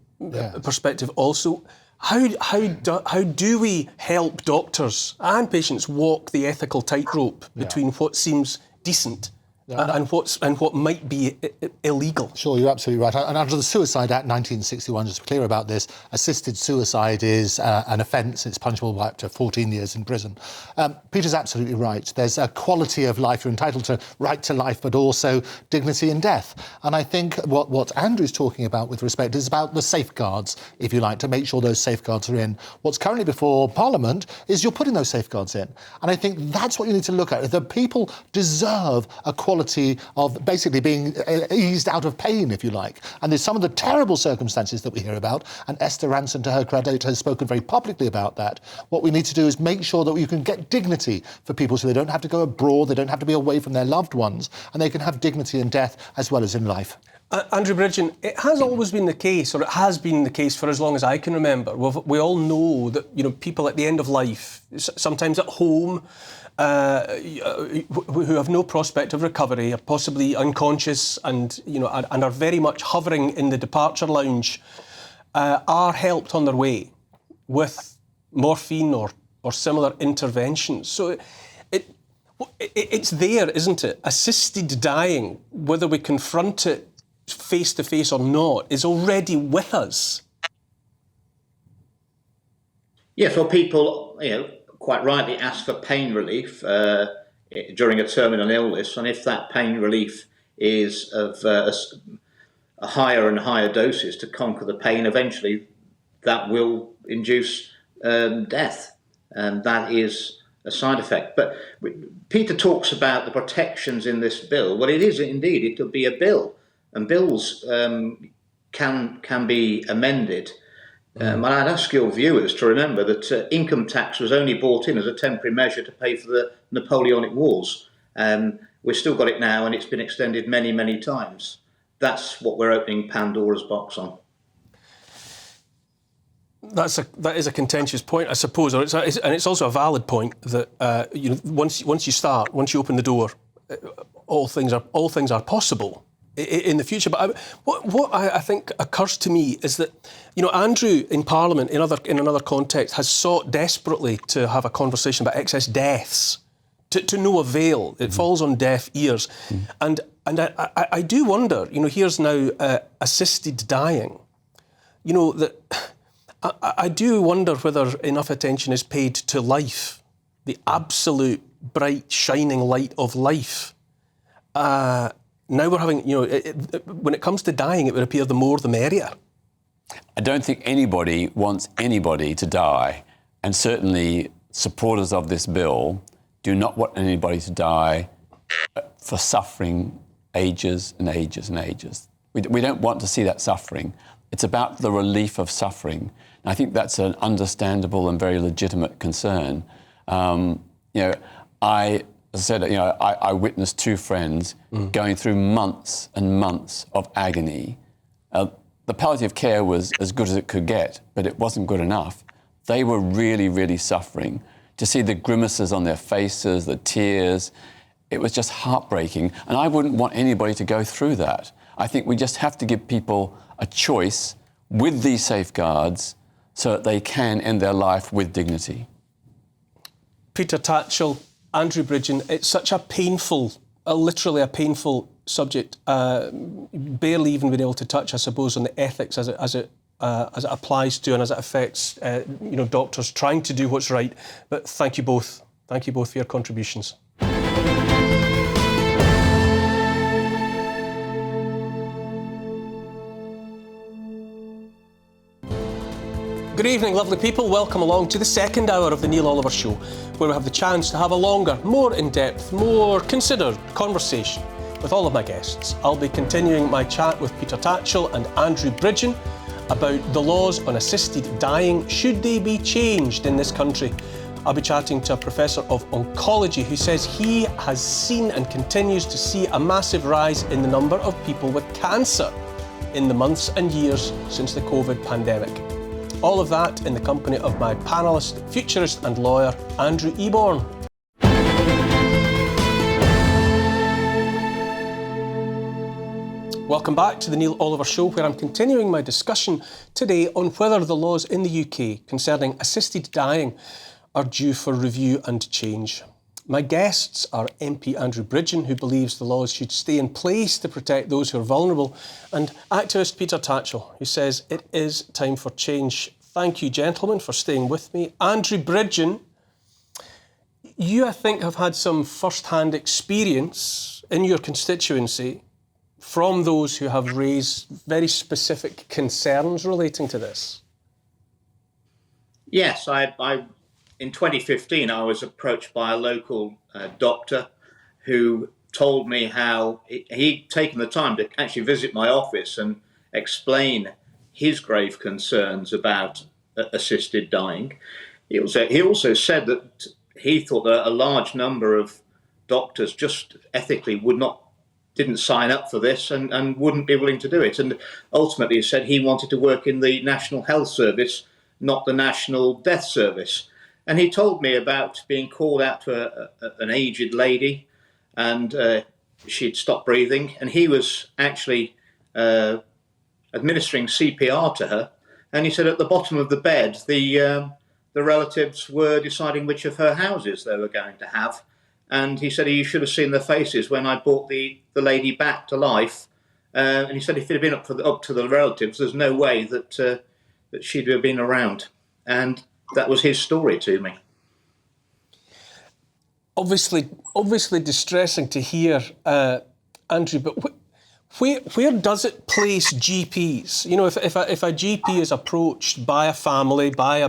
perspective also. How do we help doctors and patients walk the ethical tightrope between what seems decent and what might be illegal. Sure, you're absolutely right. And under the Suicide Act 1961, just to be clear about this, assisted suicide is an offence. It's punishable by up to 14 years in prison. Peter's absolutely right. There's a quality of life. You're entitled to right to life, but also dignity in death. And I think what Andrew's talking about with respect is about the safeguards, if you like, to make sure those safeguards are in. What's currently before Parliament is you're putting those safeguards in. And I think that's what you need to look at. The people deserve a quality of basically being eased out of pain, if you like. And there's some of the terrible circumstances that we hear about, and Esther Ranson, to her credit, has spoken very publicly about that. What we need to do is make sure that you can get dignity for people so they don't have to go abroad, they don't have to be away from their loved ones, and they can have dignity in death as well as in life. Andrew Bridgen, it has always been the case, or it has been the case for as long as I can remember. We all know that people at the end of life, sometimes at home, who have no prospect of recovery, are possibly unconscious, and are very much hovering in the departure lounge, are helped on their way with morphine or similar interventions. So it's there, isn't it? Assisted dying, whether we confront it face to face or not, is already with us. Yes, well, people, quite rightly ask for pain relief during a terminal illness, and if that pain relief is of a higher and higher doses to conquer the pain, eventually that will induce death, and that is a side effect. But Peter talks about the protections in this bill. Well, it is indeed, it could be a bill, and bills can be amended. And I'd ask your viewers to remember that income tax was only brought in as a temporary measure to pay for the Napoleonic Wars. We've still got it now, and it's been extended many, many times. That's what we're opening Pandora's box on. That is a contentious point, I suppose, and it's also a valid point that once you open the door, all things are possible in the future. But what I think occurs to me is that Andrew in Parliament in another context has sought desperately to have a conversation about excess deaths to no avail. It falls on deaf ears, and I do wonder. Here's now assisted dying. That I do wonder whether enough attention is paid to life, the absolute bright shining light of life. Now we're having, when it comes to dying, it would appear the more the merrier. I don't think anybody wants anybody to die, and certainly supporters of this bill do not want anybody to die for suffering ages and ages and ages. We don't want to see that suffering. It's about the relief of suffering. And I think that's an understandable and very legitimate concern. As I said, I witnessed two friends going through months and months of agony. The palliative care was as good as it could get, but it wasn't good enough. They were really, really suffering. To see the grimaces on their faces, the tears, it was just heartbreaking. And I wouldn't want anybody to go through that. I think we just have to give people a choice with these safeguards so that they can end their life with dignity. Peter Tatchell, Andrew Bridgen, it's such a painful, literally a painful subject. Barely even been able to touch, I suppose, on the ethics as it applies to and as it affects, doctors trying to do what's right. But thank you both. Thank you both for your contributions. Good evening, lovely people. Welcome along to the second hour of the Neil Oliver Show, where we have the chance to have a longer, more in-depth, more considered conversation with all of my guests. I'll be continuing my chat with Peter Tatchell and Andrew Bridgen about the laws on assisted dying. Should they be changed in this country? I'll be chatting to a professor of oncology who says he has seen and continues to see a massive rise in the number of people with cancer in the months and years since the COVID pandemic. All of that in the company of my panellist, futurist and lawyer, Andrew Eborn. Welcome back to the Neil Oliver Show, where I'm continuing my discussion today on whether the laws in the UK concerning assisted dying are due for review and change. My guests are MP Andrew Bridgen, who believes the laws should stay in place to protect those who are vulnerable, and activist Peter Tatchell, who says it is time for change. Thank you, gentlemen, for staying with me. Andrew Bridgen, you, I think, have had some first-hand experience in your constituency from those who have raised very specific concerns relating to this. Yes, in 2015, I was approached by a local doctor who told me how he'd taken the time to actually visit my office and explain his grave concerns about assisted dying. He also said that he thought that a large number of doctors just ethically didn't sign up for this and wouldn't be willing to do it. And ultimately he said he wanted to work in the National Health Service, not the National Death Service. And he told me about being called out to an aged lady, and she'd stopped breathing, and he was actually administering CPR to her. And he said at the bottom of the bed, the relatives were deciding which of her houses they were going to have. And he said you should have seen their faces when I brought the lady back to life. And he said if it had been up to the relatives, there's no way that she'd have been around. And that was his story to me. Obviously distressing to hear, Andrew, but where does it place GPs? You know, if a GP is approached by a family, by a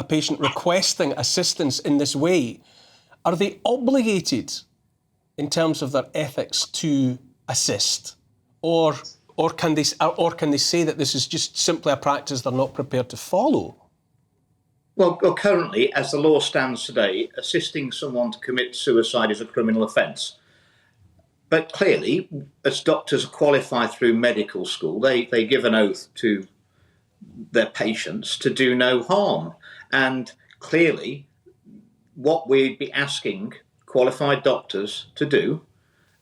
patient requesting assistance in this way, are they obligated in terms of their ethics to assist, or can they say that this is just simply a practice they're not prepared to follow? Well, currently, as the law stands today, assisting someone to commit suicide is a criminal offence. But clearly, as doctors qualify through medical school, they give an oath to their patients to do no harm. And clearly, what we'd be asking qualified doctors to do,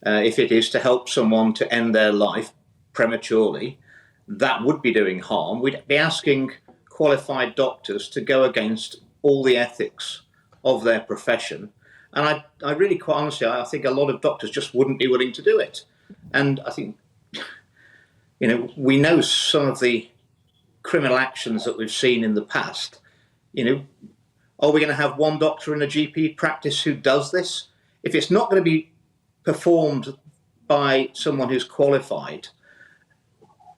if it is to help someone to end their life prematurely, that would be doing harm. We'd be asking qualified doctors to go against all the ethics of their profession. And I really, quite honestly, I think a lot of doctors just wouldn't be willing to do it. And I think, we know some of the criminal actions that we've seen in the past. Are we going to have one doctor in a GP practice who does this? If it's not going to be performed by someone who's qualified,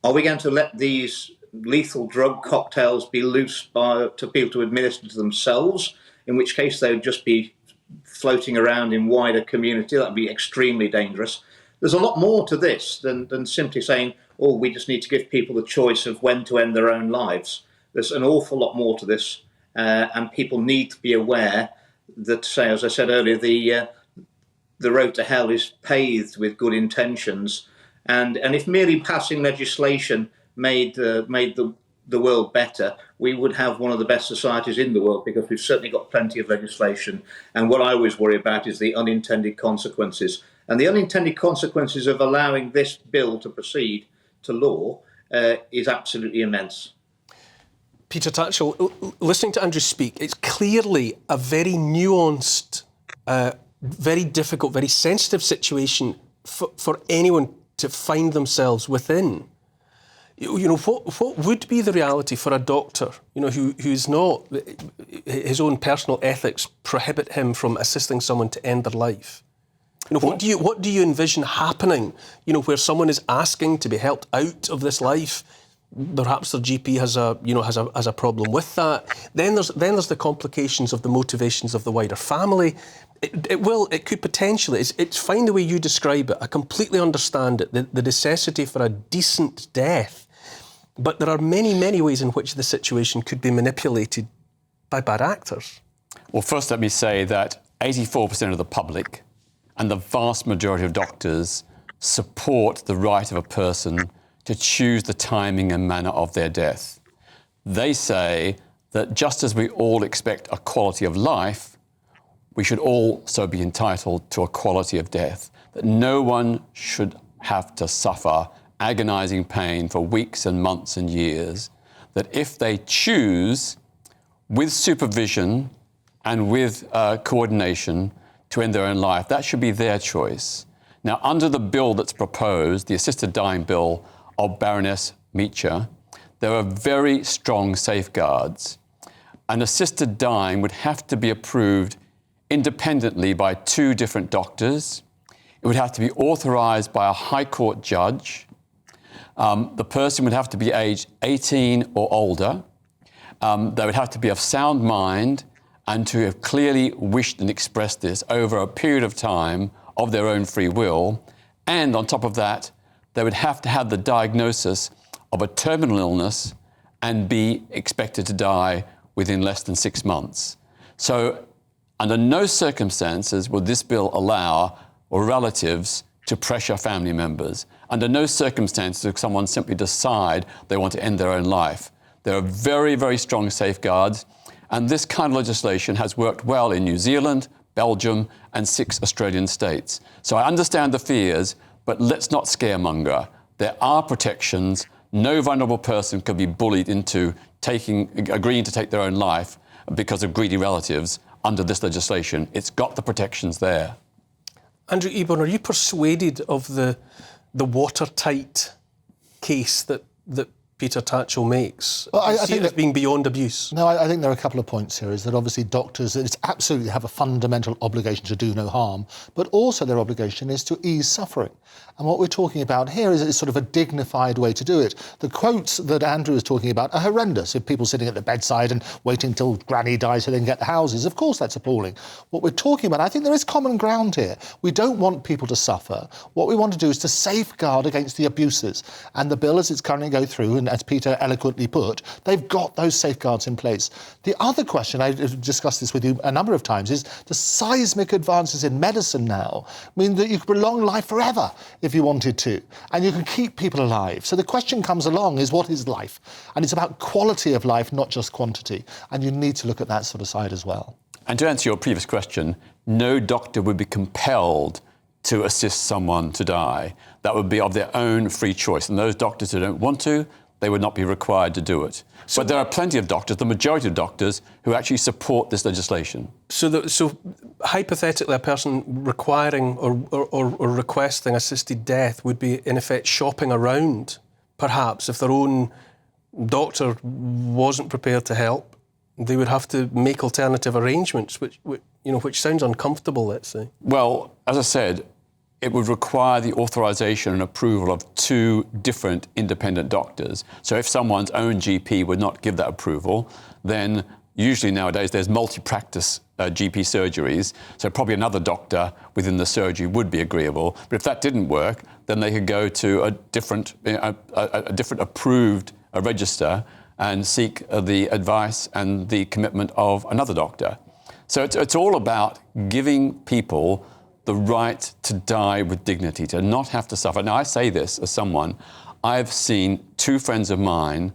are we going to let these lethal drug cocktails be loose to people to administer to themselves, in which case they would just be floating around in wider community? That would be extremely dangerous. There's a lot more to this than simply saying, we just need to give people the choice of when to end their own lives. There's an awful lot more to this, and people need to be aware that, say, as I said earlier, the road to hell is paved with good intentions, and if merely passing legislation made the world better, we would have one of the best societies in the world, because we've certainly got plenty of legislation. And what I always worry about is the unintended consequences. And the unintended consequences of allowing this bill to proceed to law is absolutely immense. Peter Tatchell, listening to Andrew speak, it's clearly a very nuanced, very difficult, very sensitive situation for anyone to find themselves within. What would be the reality for a doctor, who's not, his own personal ethics prohibit him from assisting someone to end their life? What do you envision happening, where someone is asking to be helped out of this life? Perhaps their GP has a problem with that. Then there's the complications of the motivations of the wider family. It could potentially, it's fine the way you describe it. I completely understand it, the necessity for a decent death. But there are many, many ways in which the situation could be manipulated by bad actors. Well, first let me say that 84% of the public and the vast majority of doctors support the right of a person to choose the timing and manner of their death. They say that just as we all expect a quality of life, we should also be entitled to a quality of death, that no one should have to suffer agonizing pain for weeks and months and years, that if they choose, with supervision and with coordination to end their own life. That should be their choice. Now, under the bill that's proposed, the assisted dying bill of Baroness Meacher, there are very strong safeguards. An assisted dying would have to be approved independently by 2 different doctors. It would have to be authorised by a High Court judge. The person would have to be aged 18 or older. They would have to be of sound mind and to have clearly wished and expressed this over a period of time of their own free will. And on top of that, they would have to have the diagnosis of a terminal illness and be expected to die within less than 6 months. So under no circumstances would this bill allow relatives to pressure family members. Under no circumstances would someone simply decide they want to end their own life. There are very, very strong safeguards, and this kind of legislation has worked well in New Zealand, Belgium, and 6 Australian states. So I understand the fears, but let's not scaremonger. There are protections. No vulnerable person could be bullied into agreeing to take their own life because of greedy relatives under this legislation. It's got the protections there. Andrew Eborn, are you persuaded of the watertight case that Peter Tatchell makes? Well, I see think it as being beyond abuse. No, I think there are a couple of points here. Is that obviously doctors absolutely have a fundamental obligation to do no harm, but also their obligation is to ease suffering. And what we're talking about here is sort of a dignified way to do it. The quotes that Andrew is talking about are horrendous. If people sitting at the bedside and waiting till granny dies so they can get the houses, of course that's appalling. What we're talking about, I think there is common ground here. We don't want people to suffer. What we want to do is to safeguard against the abuses. And the bill as it's currently going through, and as Peter eloquently put, they've got those safeguards in place. The other question, I've discussed this with you a number of times, is the seismic advances in medicine now mean that you can prolong life forever if you wanted to, and you can keep people alive. So the question comes along is, what is life? And it's about quality of life, not just quantity. And you need to look at that sort of side as well. And to answer your previous question, no doctor would be compelled to assist someone to die. That would be of their own free choice. And those doctors who don't want to, they would not be required to do it. But there are plenty of doctors, the majority of doctors, who actually support this legislation. So hypothetically, a person requiring or requesting assisted death would be, in effect, shopping around, perhaps, if their own doctor wasn't prepared to help. They would have to make alternative arrangements, which sounds uncomfortable, let's say. Well, as I said, it would require the authorisation and approval of 2 different independent doctors. So if someone's own GP would not give that approval, then usually nowadays there's multi-practice GP surgeries, so probably another doctor within the surgery would be agreeable. But if that didn't work, then they could go to a different approved register and seek the advice and the commitment of another doctor. So it's all about giving people the right to die with dignity, to not have to suffer. Now, I say this as someone, I've seen 2 friends of mine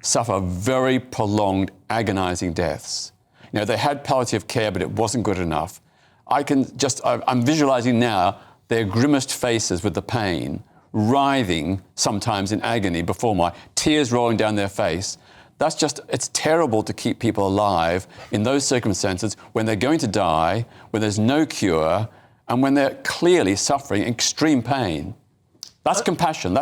suffer very prolonged, agonising deaths. They had palliative care, but it wasn't good enough. I'm visualising now their grimaced faces with the pain, writhing sometimes in agony before my tears rolling down their face. It's terrible to keep people alive in those circumstances when they're going to die, when there's no cure, and when they're clearly suffering extreme pain. That's compassion.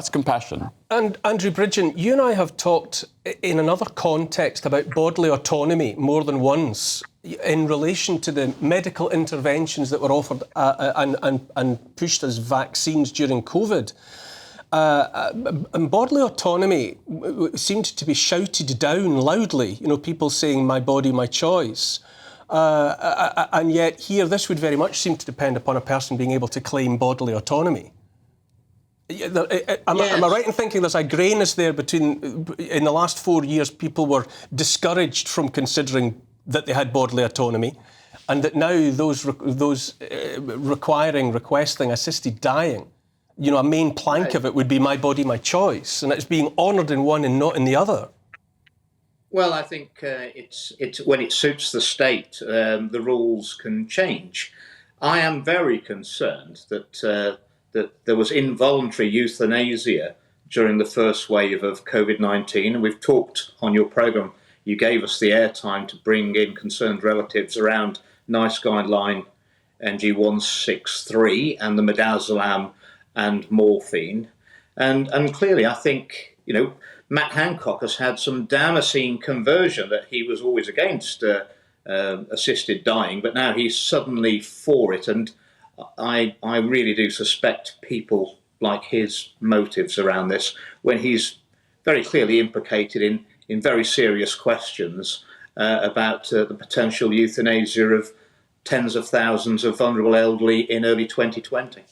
And Andrew Bridgen, you and I have talked in another context about bodily autonomy more than once in relation to the medical interventions that were offered and pushed as vaccines during COVID. And bodily autonomy seemed to be shouted down loudly, people saying, my body, my choice. And yet here, this would very much seem to depend upon a person being able to claim bodily autonomy. Am I right in thinking there's a greyness there between, in the last 4 years, people were discouraged from considering that they had bodily autonomy, and that now those requesting assisted dying, a main plank of it would be my body, my choice, and it's being honoured in one and not in the other. Well, I think it's when it suits the state, the rules can change. I am very concerned that there was involuntary euthanasia during the first wave of COVID-19, and we've talked on your programme you gave us the airtime to bring in concerned relatives around NICE guideline NG163 and the midazolam and morphine. And clearly, I think, Matt Hancock has had some Damascene conversion, that he was always against assisted dying, but now he's suddenly for it. And I really do suspect people like his motives around this, when he's very clearly implicated in very serious questions about the potential euthanasia of tens of thousands of vulnerable elderly in early 2020.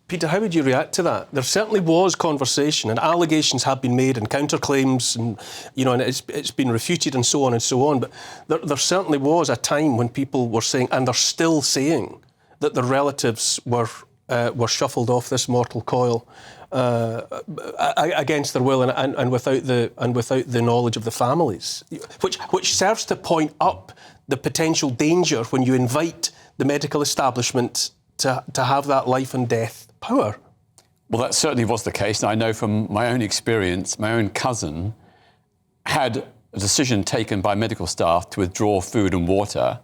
Peter, how would you react to that? There certainly was conversation, and allegations have been made, and counterclaims, and and it's been refuted, and so on. But there certainly was a time when people were saying, and they're still saying, that their relatives were shuffled off this mortal coil against their will and without the knowledge of the families, which serves to point up the potential danger when you invite the medical establishment to have that life and death power. Well, that certainly was the case. And I know from my own experience, my own cousin had a decision taken by medical staff to withdraw food and water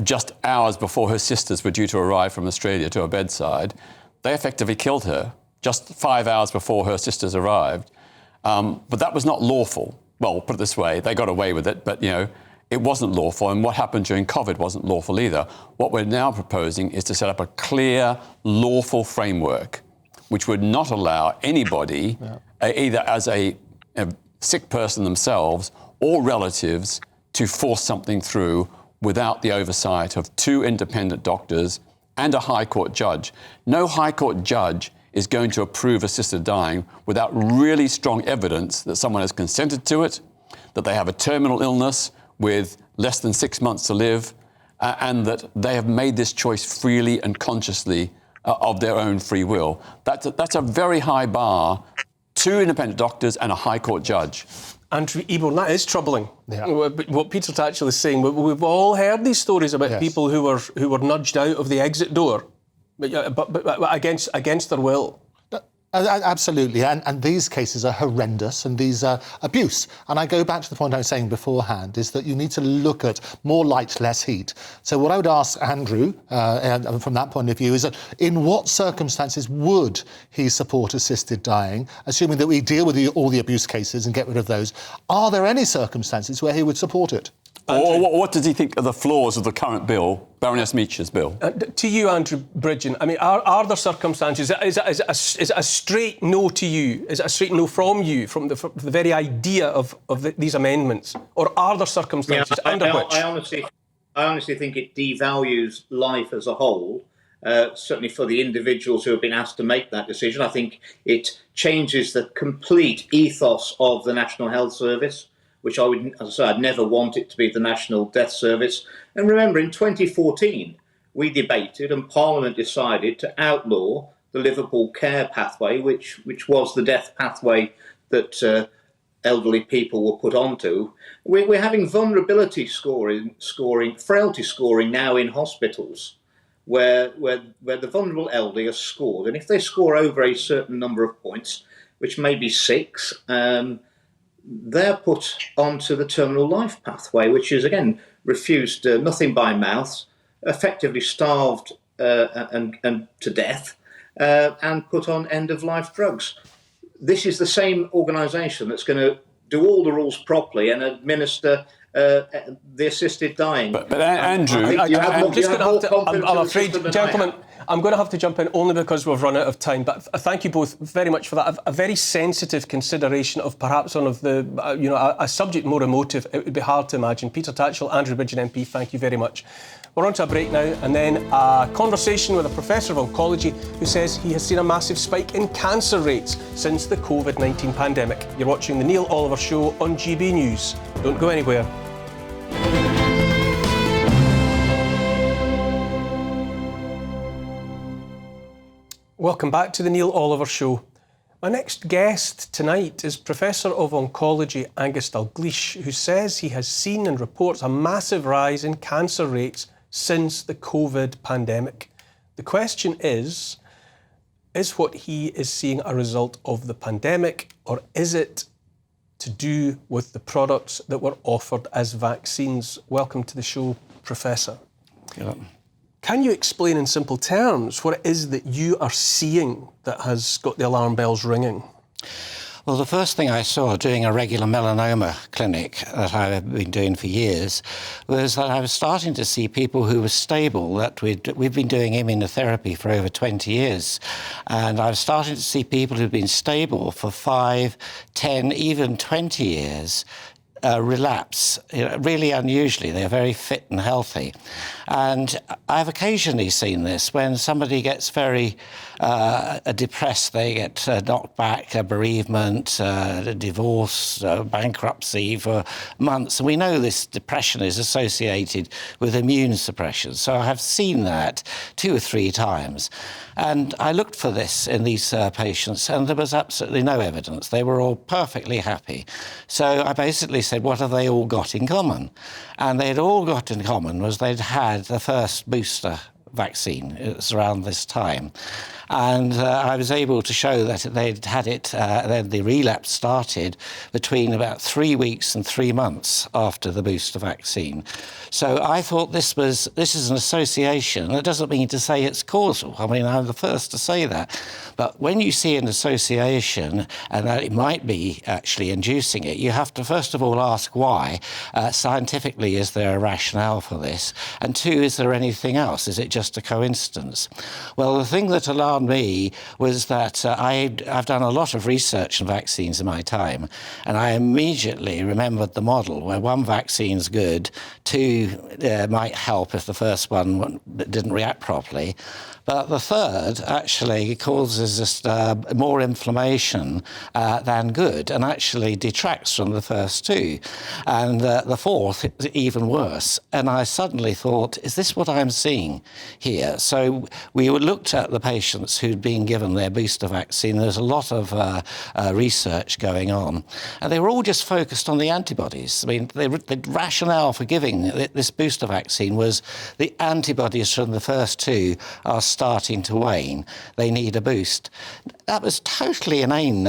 just hours before her sisters were due to arrive from Australia to her bedside. They effectively killed her just 5 hours before her sisters arrived. But that was not lawful. Well, put it this way, they got away with it, but, it wasn't lawful, and what happened during COVID wasn't lawful either. What we're now proposing is to set up a clear, lawful framework which would not allow anybody, either as a sick person themselves or relatives, to force something through without the oversight of 2 independent doctors and a High Court judge. No High Court judge is going to approve assisted dying without really strong evidence that someone has consented to it, that they have a terminal illness with less than 6 months to live, and that they have made this choice freely and consciously of their own free will. That's a very high bar. 2 independent doctors and a High Court judge. Andrew Eborn, that is troubling. Yeah. What Peter Tatchell is saying, we've all heard these stories about people who were nudged out of the exit door, but against their will. Absolutely, and these cases are horrendous, and these are abuse. And I go back to the point I was saying beforehand, is that you need to look at more light, less heat. So what I would ask Andrew, and from that point of view, is that in what circumstances would he support assisted dying, assuming that we deal with all the abuse cases and get rid of those? Are there any circumstances where he would support it? Or what does he think are the flaws of the current bill, Baroness Meach's bill? To you, Andrew Bridgen, I mean, are there circumstances? Is it a straight no to you? Is it a straight no from you, from the very idea of these amendments? Or are there circumstances under which? I honestly think it devalues life as a whole, certainly for the individuals who have been asked to make that decision. I think it changes the complete ethos of the National Health Service, which I'd never want it to be the National Death Service. And remember, in 2014, we debated and Parliament decided to outlaw the Liverpool care pathway, which was the death pathway that elderly people were put onto. We're having vulnerability scoring, frailty scoring now in hospitals, where the vulnerable elderly are scored. And if they score over a certain number of points, which may be 6, they're put onto the terminal life pathway, which is, again, refused nothing by mouth, effectively starved and to death, and put on end-of-life drugs. This is the same organisation that's going to do all the rules properly and administer the assisted dying. But Andrew, I'm afraid, gentlemen, I'm going to have to jump in only because we've run out of time. But thank you both very much for that. A very sensitive consideration of perhaps one of the, a subject more emotive. It would be hard to imagine. Peter Tatchell, Andrew Bridgen MP, thank you very much. We're on to a break now, and then a conversation with a professor of oncology who says he has seen a massive spike in cancer rates since the COVID-19 pandemic. You're watching The Neil Oliver Show on GB News. Don't go anywhere. Welcome back to The Neil Oliver Show. My next guest tonight is Professor of Oncology Angus Dalgleish, who says he has seen and reports a massive rise in cancer rates since the COVID pandemic. The question is what he is seeing a result of the pandemic, or is it to do with the products that were offered as vaccines. Welcome to the show, Professor. Yeah. Can you explain in simple terms what it is that you are seeing that has got the alarm bells ringing? Well, the first thing I saw doing a regular melanoma clinic that I've been doing for years was that I was starting to see people who were stable, that we've been doing immunotherapy for over 20 years. And I was starting to see people who've been stable for 5, 10, even 20 years relapse, really unusually. They're very fit and healthy. And I've occasionally seen this when somebody gets very depressed, they get knocked back, a bereavement, a divorce, bankruptcy for months. And we know this depression is associated with immune suppression. So I have seen that 2 or 3 times. And I looked for this in these patients, and there was absolutely no evidence. They were all perfectly happy. So I basically said, what have they all got in common? And they'd all got in common was they'd had the first booster vaccine. It was around this time. And I was able to show that they'd had it, then the relapse started between about 3 weeks and 3 months after the booster vaccine. So I thought this is an association. That doesn't mean to say it's causal. I mean, I'm the first to say that. But when you see an association and that it might be actually inducing it, you have to first of all ask why. Scientifically, is there a rationale for this? And 2, is there anything else? Is it just a coincidence? Well, the thing that alarmed me was that I've done a lot of research on vaccines in my time, and I immediately remembered the model where 1 vaccine's good, 2 might help if the first one didn't react properly. But the 3rd actually causes us more inflammation than good, and actually detracts from the first 2. And the 4th is even worse. And I suddenly thought, is this what I'm seeing here? So we looked at the patients who'd been given their booster vaccine. There's a lot of research going on. And they were all just focused on the antibodies. I mean, the rationale for giving this booster vaccine was the antibodies from the first 2 are starting to wane. They need a boost. That was totally inane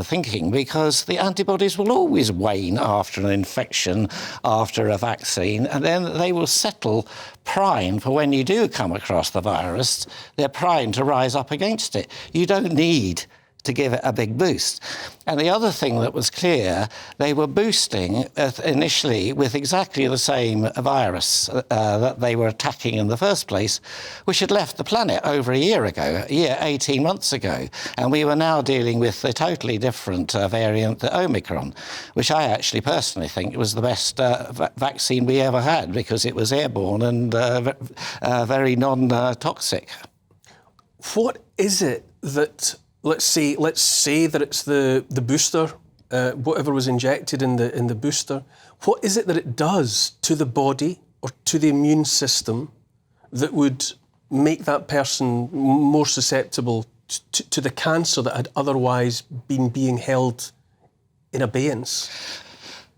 thinking, because the antibodies will always wane after an infection, after a vaccine, and then they will settle primed for when you do come across the virus. They're primed to rise up against it. You don't need to give it a big boost. And the other thing that was clear, they were boosting initially with exactly the same virus that they were attacking in the first place, which had left the planet over a year ago, 18 months ago. And we were now dealing with a totally different variant, the Omicron, which I actually personally think was the best vaccine we ever had, because it was airborne and very non-toxic. What is it that, let's say that it's the booster, whatever was injected in the booster. What is it that it does to the body or to the immune system that would make that person more susceptible to the cancer that had otherwise been being held in abeyance?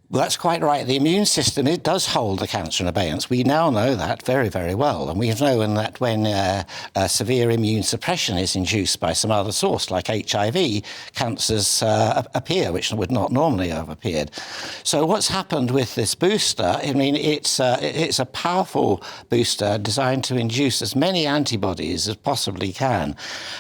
Well, that's quite right. The immune system, it does hold the cancer in abeyance. We now know that very, very well. And we've known that when severe immune suppression is induced by some other source, like HIV, cancers appear, which would not normally have appeared. So what's happened with this booster, I mean, it's a powerful booster designed to induce as many antibodies as possibly can.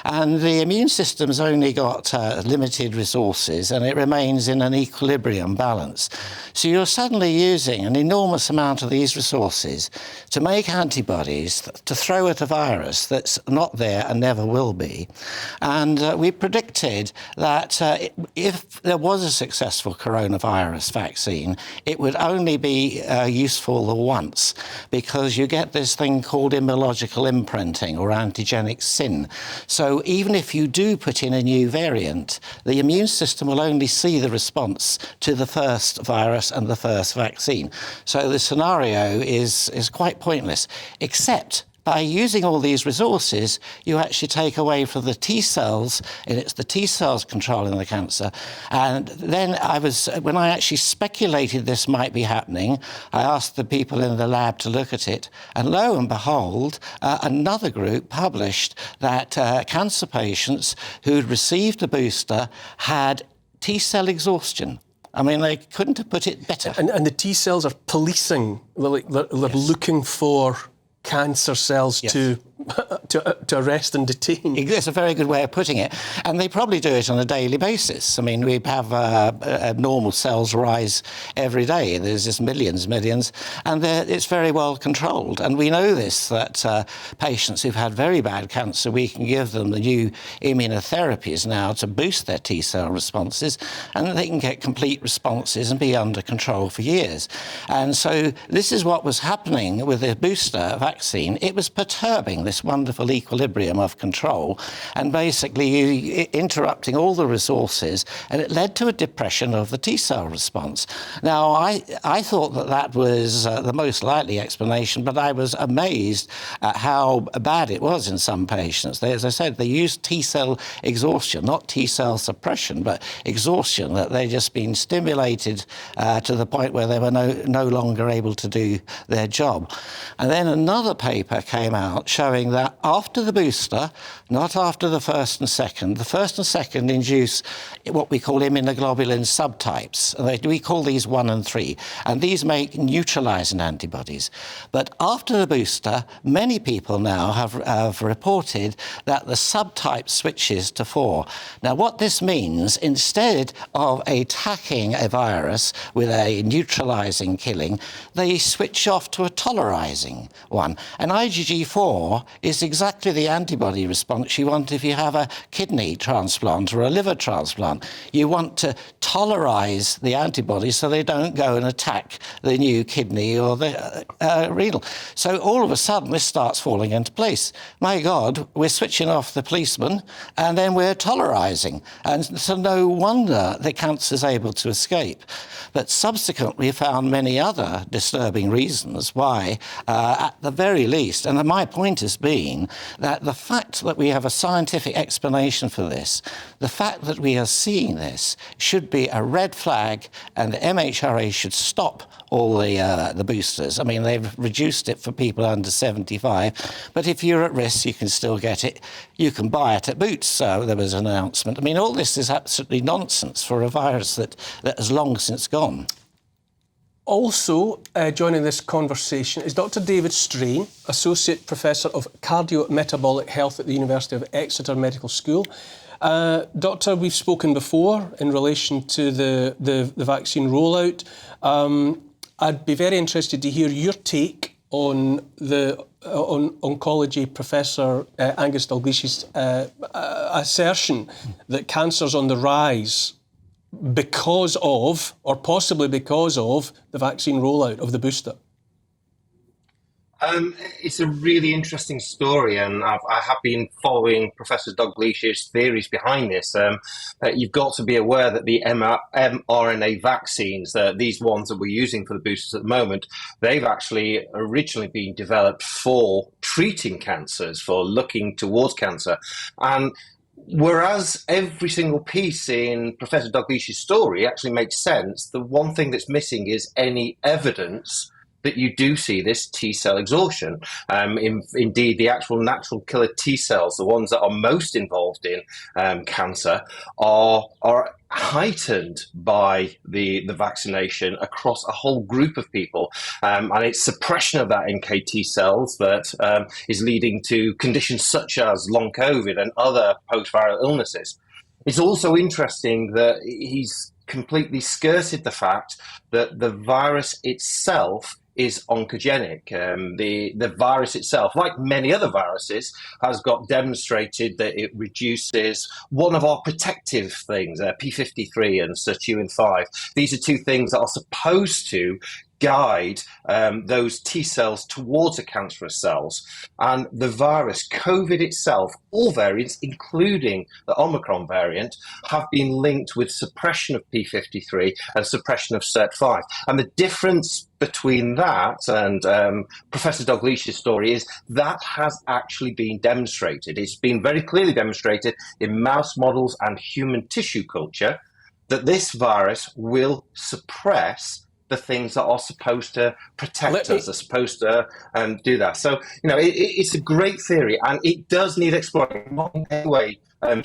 And the immune system's only got limited resources, and it remains in an equilibrium balance. So you're suddenly using an enormous amount of these resources to make antibodies to throw at a virus that's not there and never will be. And we predicted that if there was a successful coronavirus vaccine, it would only be useful once, because you get this thing called immunological imprinting or antigenic sin. So even if you do put in a new variant, the immune system will only see the response to the first virus and the first vaccine. So the scenario is quite pointless, except by using all these resources, you actually take away from the T cells, and it's the T cells controlling the cancer. And then when I actually speculated this might be happening, I asked the people in the lab to look at it, and lo and behold, another group published that cancer patients who'd received a booster had T cell exhaustion. I mean, they couldn't have put it better. And the T cells are policing, they're looking for cancer cells to arrest and detain. It's a very good way of putting it. And they probably do it on a daily basis. I mean, we have normal cells rise every day. There's just millions. And it's very well controlled. And we know this, that patients who've had very bad cancer, we can give them the new immunotherapies now to boost their T cell responses, and they can get complete responses and be under control for years. And so this is what was happening with the booster vaccine. It was perturbing this wonderful equilibrium of control and basically interrupting all the resources, and it led to a depression of the T cell response. Now, I thought that was the most likely explanation, but I was amazed at how bad it was in some patients. As I said, they used T cell exhaustion, not T cell suppression, but exhaustion, that they'd just been stimulated to the point where they were no longer able to do their job. And then another paper came out showing that after the booster, not after the first and second induce what we call immunoglobulin subtypes. We call these 1 and 3, and these make neutralizing antibodies. But after the booster, many people now have reported that the subtype switches to 4. Now, what this means, instead of attacking a virus with a neutralizing killing, they switch off to a tolerizing one. And IgG4 is exactly the antibody response you want if you have a kidney transplant or a liver transplant. You want to tolerize the antibodies so they don't go and attack the new kidney or the renal. So all of a sudden this starts falling into place. My God, we're switching off the policeman and then we're tolerizing. And so no wonder the cancer's able to escape. But subsequently we found many other disturbing reasons why, at the very least, and my point has been that the fact that we have a scientific explanation for this, the fact that we are seeing this should be a red flag, and the MHRA should stop all the boosters. I mean, they've reduced it for people under 75, but if you're at risk, you can still get it. You can buy it at Boots, there was an announcement. I mean, all this is absolutely nonsense for a virus that has long since gone. Also joining this conversation is Dr. David Strain, Associate Professor of Cardiometabolic Health at the University of Exeter Medical School. Doctor, we've spoken before in relation to the vaccine rollout. I'd be very interested to hear your take on oncology Professor Angus Dalglish's assertion that cancer's on the rise because of, or possibly because of, the vaccine rollout of the booster. It's a really interesting story, and I have been following Professor Dalglish's theories behind this. You've got to be aware that the mRNA vaccines, these ones that we're using for the boosters at the moment, they've actually originally been developed for treating cancers, for looking towards cancer. And whereas every single piece in Professor Dalglish's story actually makes sense, the one thing that's missing is any evidence that you do see this T-cell exhaustion. Indeed, the actual natural killer T-cells, the ones that are most involved in cancer, are heightened by the vaccination across a whole group of people. And it's suppression of that NKT cells that is leading to conditions such as long COVID and other post-viral illnesses. It's also interesting that he's completely skirted the fact that the virus itself is oncogenic. The virus itself, like many other viruses, has got demonstrated that it reduces one of our protective things, P53 and sirtuin 5. These are two things that are supposed to guide those T cells towards the cancerous cells. And the virus, COVID itself, all variants, including the Omicron variant, have been linked with suppression of P53 and suppression of SIRT5. And the difference between that and Professor Dalglish's story is that has actually been demonstrated. It's been very clearly demonstrated in mouse models and human tissue culture that this virus will suppress the things that are supposed to protect us, are supposed to do that. So, you know, it's a great theory, and it does need exploring. Not in any way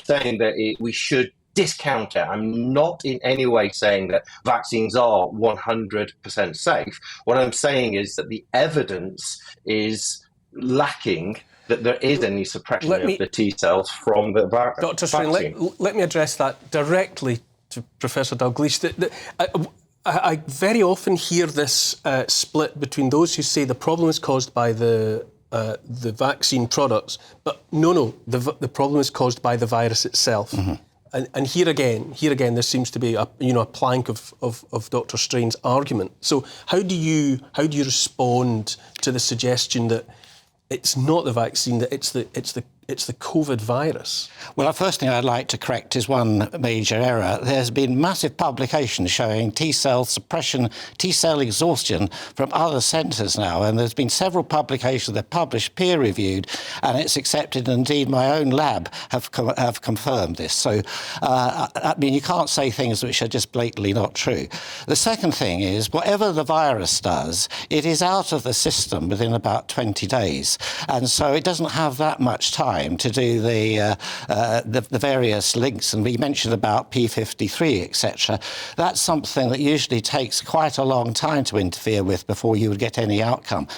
saying that we should discount it. I'm not in any way saying that vaccines are 100% safe. What I'm saying is that the evidence is lacking that there is any suppression of the T cells from the Dr. vaccine. Strain, let me address that directly to Professor Dalgleish. I very often hear this split between those who say the problem is caused by the vaccine products, but no, the problem is caused by the virus itself. Mm-hmm. And here again, there seems to be a plank of Dr. Strain's argument. So how do you respond to the suggestion that it's not the vaccine, that it's the COVID virus? Well, the first thing I'd like to correct is one major error. There's been massive publications showing T-cell suppression, T-cell exhaustion from other centres now, and there's been several publications that are published, peer-reviewed, and it's accepted. Indeed, my own lab have confirmed this. So, I mean, you can't say things which are just blatantly not true. The second thing is, whatever the virus does, it is out of the system within about 20 days, and so it doesn't have that much time to do the various links, and we mentioned about P53, etc. That's something that usually takes quite a long time to interfere with before you would get any outcome.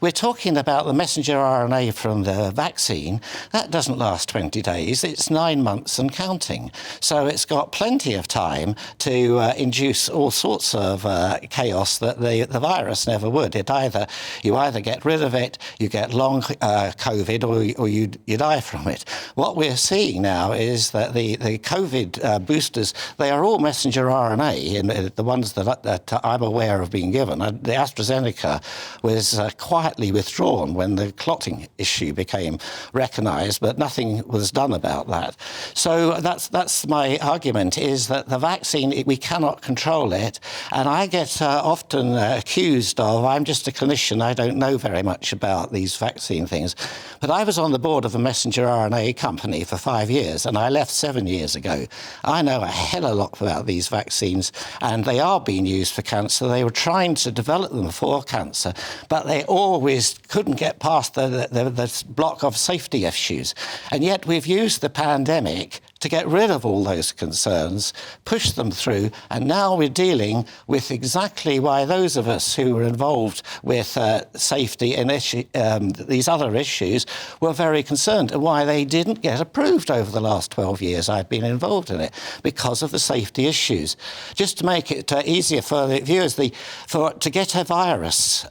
We're talking about the messenger RNA from the vaccine. That doesn't last 20 days. It's 9 months and counting. So it's got plenty of time to induce all sorts of chaos that the virus never would. You either get rid of it, you get long COVID, or you die from it. What we're seeing now is that the COVID boosters, they are all messenger RNA, and the ones that I'm aware of being given. The AstraZeneca was quietly withdrawn when the clotting issue became recognised, but nothing was done about that. So that's my argument, is that the vaccine, we cannot control it, and I get often accused of, I'm just a clinician, I don't know very much about these vaccine things, but I was on the board of a messenger RNA company for 5 years, and I left 7 years ago. I know a hell of a lot about these vaccines, and they are being used for cancer. They were trying to develop them for cancer, but they always couldn't get past the block of safety issues. And yet we've used the pandemic to get rid of all those concerns, push them through, and now we're dealing with exactly why those of us who were involved with safety and these other issues were very concerned, and why they didn't get approved over the last 12 years I've been involved in it, because of the safety issues. Just to make it easier for the viewers, to get a virus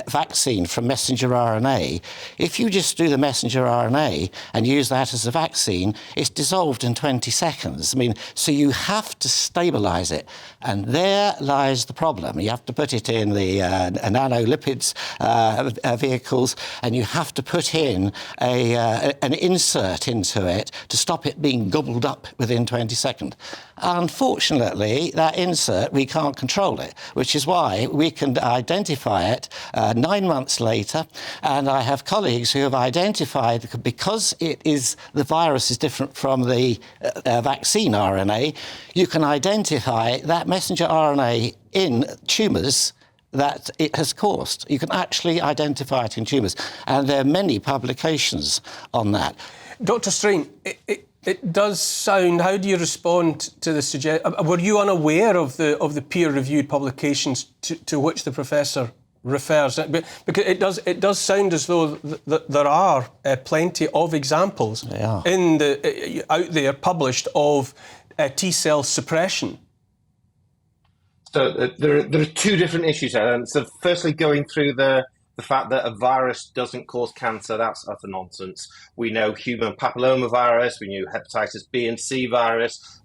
vaccine from messenger RNA, if you just do the messenger RNA and use that as a vaccine, it's dissolved in 20 seconds. I mean, so you have to stabilise it, and there lies the problem. You have to put it in the nanolipids vehicles, and you have to put in an insert into it to stop it being gobbled up within 20 seconds. Unfortunately, that insert, we can't control it, which is why we can identify it 9 months later, and I have colleagues who have identified, because the virus is different from the vaccine RNA, you can identify that messenger RNA in tumours that it has caused. You can actually identify it in tumours, and there are many publications on that. Dr. Strain, it does sound. How do you respond to the suggestion? Were you unaware of the peer-reviewed publications to which the professor refers? Because it does sound as though there are plenty of examples out there published of T-cell suppression. So there are two different issues there. So firstly, going through the fact that a virus doesn't cause cancer, that's utter nonsense. We know human papillomavirus, we knew hepatitis B and C virus,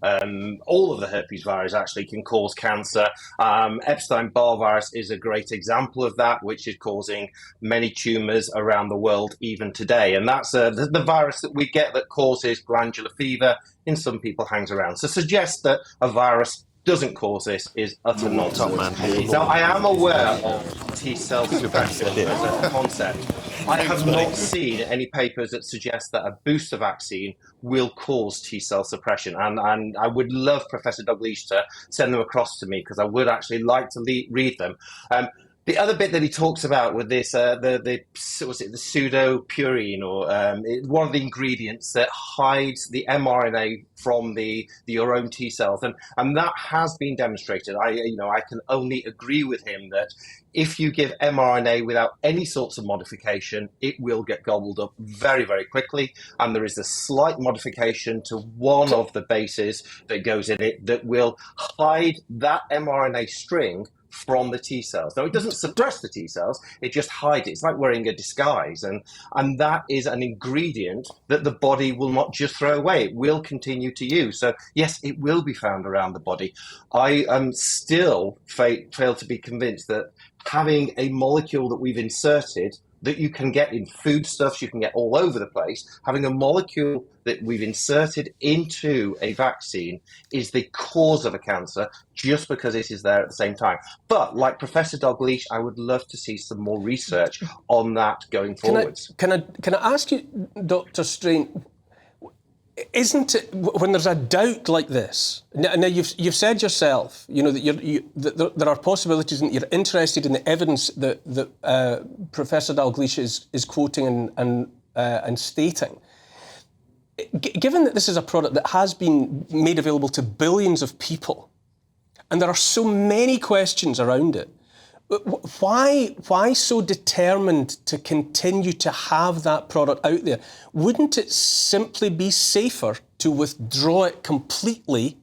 all of the herpes virus actually can cause cancer. Epstein-Barr virus is a great example of that, which is causing many tumours around the world even today. And that's the virus that we get that causes glandular fever in some people hangs around. So suggest that a virus doesn't cause this is utter nonsense. Now, I am aware of T-cell suppression as a concept. I have not seen any papers that suggest that a booster vaccine will cause T-cell suppression, and I would love Professor Dalgleish to send them across to me, because I would actually like to read them. The other bit that he talks about with this, the pseudopurine, or one of the ingredients that hides the mRNA from your own T cells, and that has been demonstrated. I can only agree with him that if you give mRNA without any sorts of modification, it will get gobbled up very, very quickly. And there is a slight modification to one of the bases that goes in it that will hide that mRNA string from the T cells. Now, it doesn't suppress the T cells, it just hides it. It's like wearing a disguise. And that is an ingredient that the body will not just throw away. It will continue to use. So, yes, it will be found around the body. I am still fail to be convinced that having a molecule that we've inserted that you can get in foodstuffs, you can get all over the place, having a molecule that we've inserted into a vaccine is the cause of a cancer just because it is there at the same time. But like Professor Dalgleish, I would love to see some more research on that going forwards. Can I ask you, Dr. Strain, isn't it, when there's a doubt like this, now you've said yourself, that there are possibilities and you're interested in the evidence that Professor Dalgleish is quoting and stating. Given that this is a product that has been made available to billions of people, and there are so many questions around it, why so determined to continue to have that product out there? Wouldn't it simply be safer to withdraw it completely,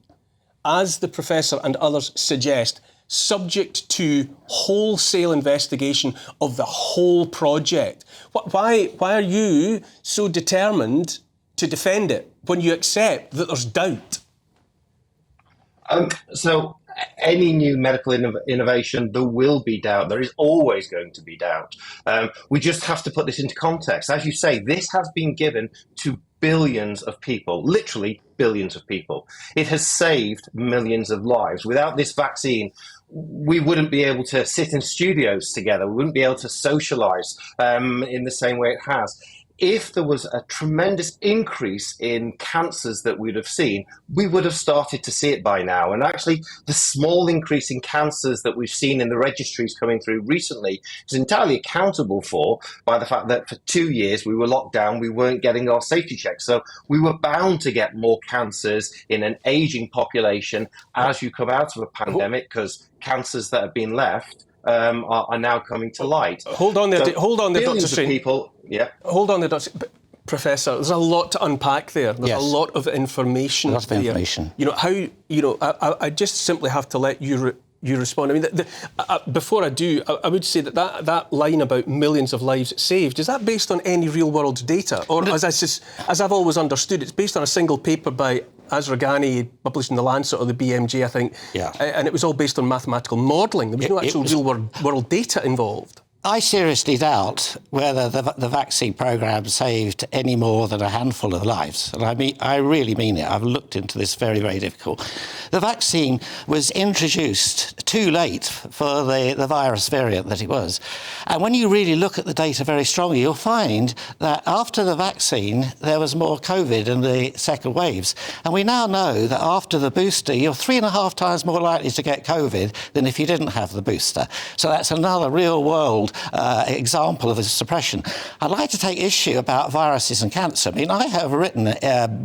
as the professor and others suggest, subject to wholesale investigation of the whole project? Why are you so determined to defend it when you accept that there's doubt? So any new medical innovation, there will be doubt. There is always going to be doubt. We just have to put this into context. As you say, this has been given to billions of people, literally billions of people. It has saved millions of lives. Without this vaccine, we wouldn't be able to sit in studios together. We wouldn't be able to socialise in the same way it has. If there was a tremendous increase in cancers that we'd have seen, we would have started to see it by now. And actually, the small increase in cancers that we've seen in the registries coming through recently is entirely accountable for by the fact that for 2 years we were locked down, we weren't getting our safety checks. So we were bound to get more cancers in an aging population as you come out of a pandemic, because cancers that have been left are now coming to light. Hold on there, Dr. Strain. People, yeah. Hold on there, Professor. There's a lot to unpack there. There's a lot of information. Lots of information. I just simply have to let you respond. I mean, before I do, I would say that line about millions of lives saved, is that based on any real-world data? Or, as I've always understood, it's based on a single paper by Azragani, published in The Lancet or the BMJ, I think. Yeah. And it was all based on mathematical modelling. There was no actual real-world data involved. I seriously doubt whether the vaccine programme saved any more than a handful of lives. And I really mean it. I've looked into this very, very difficult. The vaccine was introduced too late for the virus variant that it was. And when you really look at the data very strongly, you'll find that after the vaccine, there was more COVID in the second waves. And we now know that after the booster, you're 3.5 times more likely to get COVID than if you didn't have the booster. So that's another real-world example of a suppression. I'd like to take issue about viruses and cancer. I mean, I have written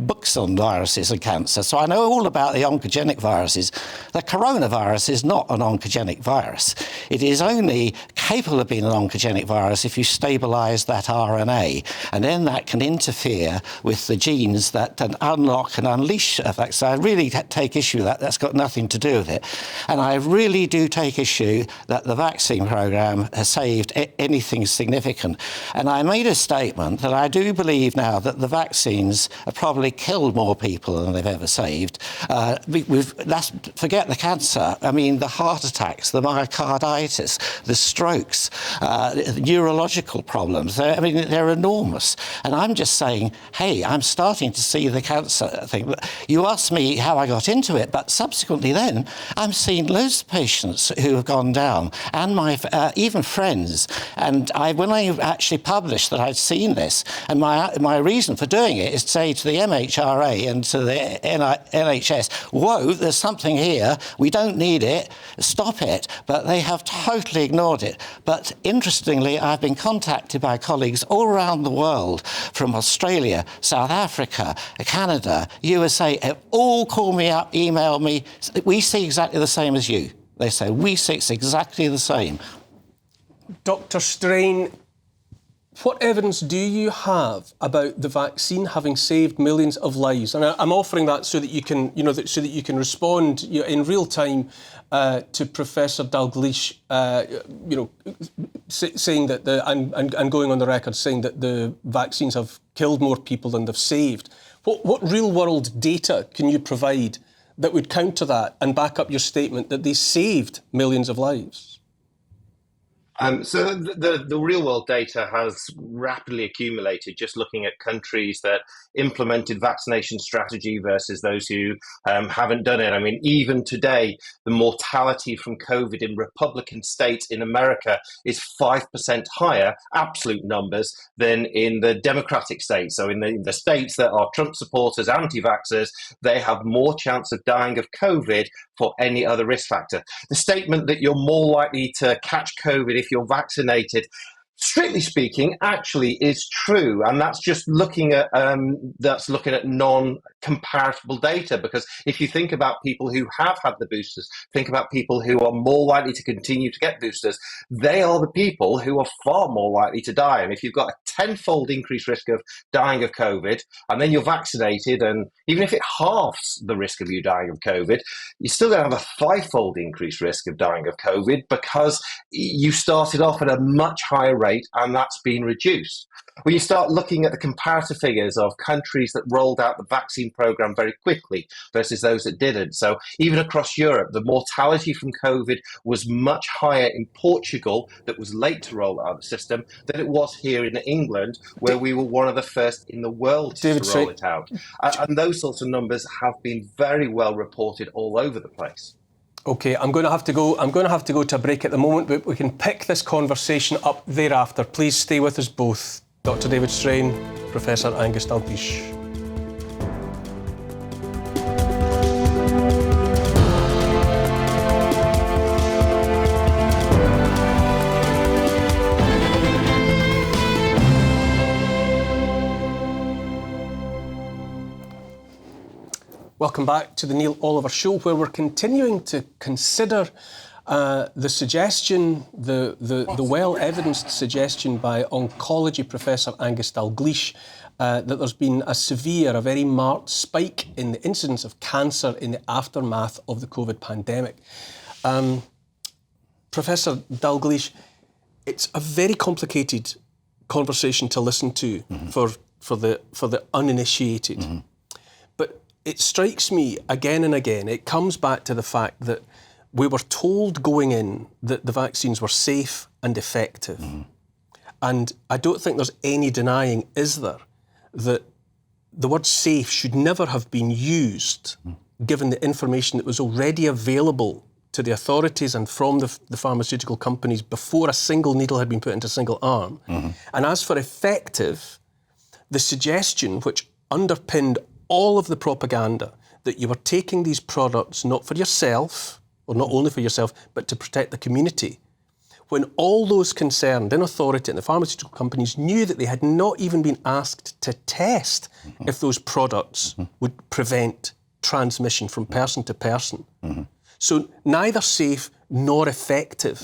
books on viruses and cancer, so I know all about the oncogenic viruses. The coronavirus is not an oncogenic virus. It is only capable of being an oncogenic virus if you stabilise that RNA, and then that can interfere with the genes that unlock and unleash effects. So I really take issue with that. That's got nothing to do with it. And I really do take issue that the vaccine programme has saved anything significant. And I made a statement that I do believe now that the vaccines have probably killed more people than they've ever saved. Forget the cancer. I mean, the heart attacks, the myocarditis, the strokes, neurological problems. They're enormous. And I'm just saying, hey, I'm starting to see the cancer thing. You asked me how I got into it, but subsequently then, I'm seeing loads of patients who have gone down, and my even friends. And when I actually published that I'd seen this, and my reason for doing it is to say to the MHRA and to the NHS, whoa, there's something here, we don't need it, stop it. But they have totally ignored it. But interestingly, I've been contacted by colleagues all around the world, from Australia, South Africa, Canada, USA, all call me up, email me. We see exactly the same as you. They say, we see it's exactly the same. Dr. Strain, what evidence do you have about the vaccine having saved millions of lives? And I'm offering that so that you can, so that you can respond in real time to Professor Dalgleish, saying that and going on the record saying that the vaccines have killed more people than they've saved. What real world data can you provide that would counter that and back up your statement that they saved millions of lives? So the real world data has rapidly accumulated, just looking at countries that implemented vaccination strategy versus those who haven't done it. I mean, even today, the mortality from COVID in Republican states in America is 5% higher, absolute numbers, than in the Democratic states. So in the states that are Trump supporters, anti-vaxxers, they have more chance of dying of COVID for any other risk factor. The statement that you're more likely to catch COVID if you're vaccinated, strictly speaking, actually is true, and that's just looking at non-comparable data. Because if you think about people who have had the boosters, think about people who are more likely to continue to get boosters, they are the people who are far more likely to die. And if you've got a tenfold increased risk of dying of COVID, and then you're vaccinated, and even if it halves the risk of you dying of COVID, you're still going to have a fivefold increased risk of dying of COVID because you started off at a much higher rate, and that's been reduced. When you start looking at the comparative figures of countries that rolled out the vaccine program very quickly versus those that didn't. So even across Europe, the mortality from COVID was much higher in Portugal, that was late to roll out the system, than it was here in England, where we were one of the first in the world to roll it out. And those sorts of numbers have been very well reported all over the place. OK, I'm going to have to go to a break at the moment, but we can pick this conversation up thereafter. Please stay with us both. Dr. David Strain, Professor Angus Dalgleish. Welcome back to the Neil Oliver Show, where we're continuing to consider the suggestion, the well-evidenced suggestion by oncology professor Angus Dalgleish that there's been a very marked spike in the incidence of cancer in the aftermath of the COVID pandemic. Professor Dalgleish, it's a very complicated conversation to listen to for the uninitiated. But it strikes me again and again, it comes back to the fact that we were told going in that the vaccines were safe and effective. And I don't think there's any denying, is there, that the word safe should never have been used, given the information that was already available to the authorities and from the pharmaceutical companies before a single needle had been put into a single arm. And as for effective, the suggestion which underpinned all of the propaganda that you were taking these products not for yourself, or not only for yourself, but to protect the community, when all those concerned in authority and the pharmaceutical companies knew that they had not even been asked to test if those products would prevent transmission from person to person. So neither safe nor effective.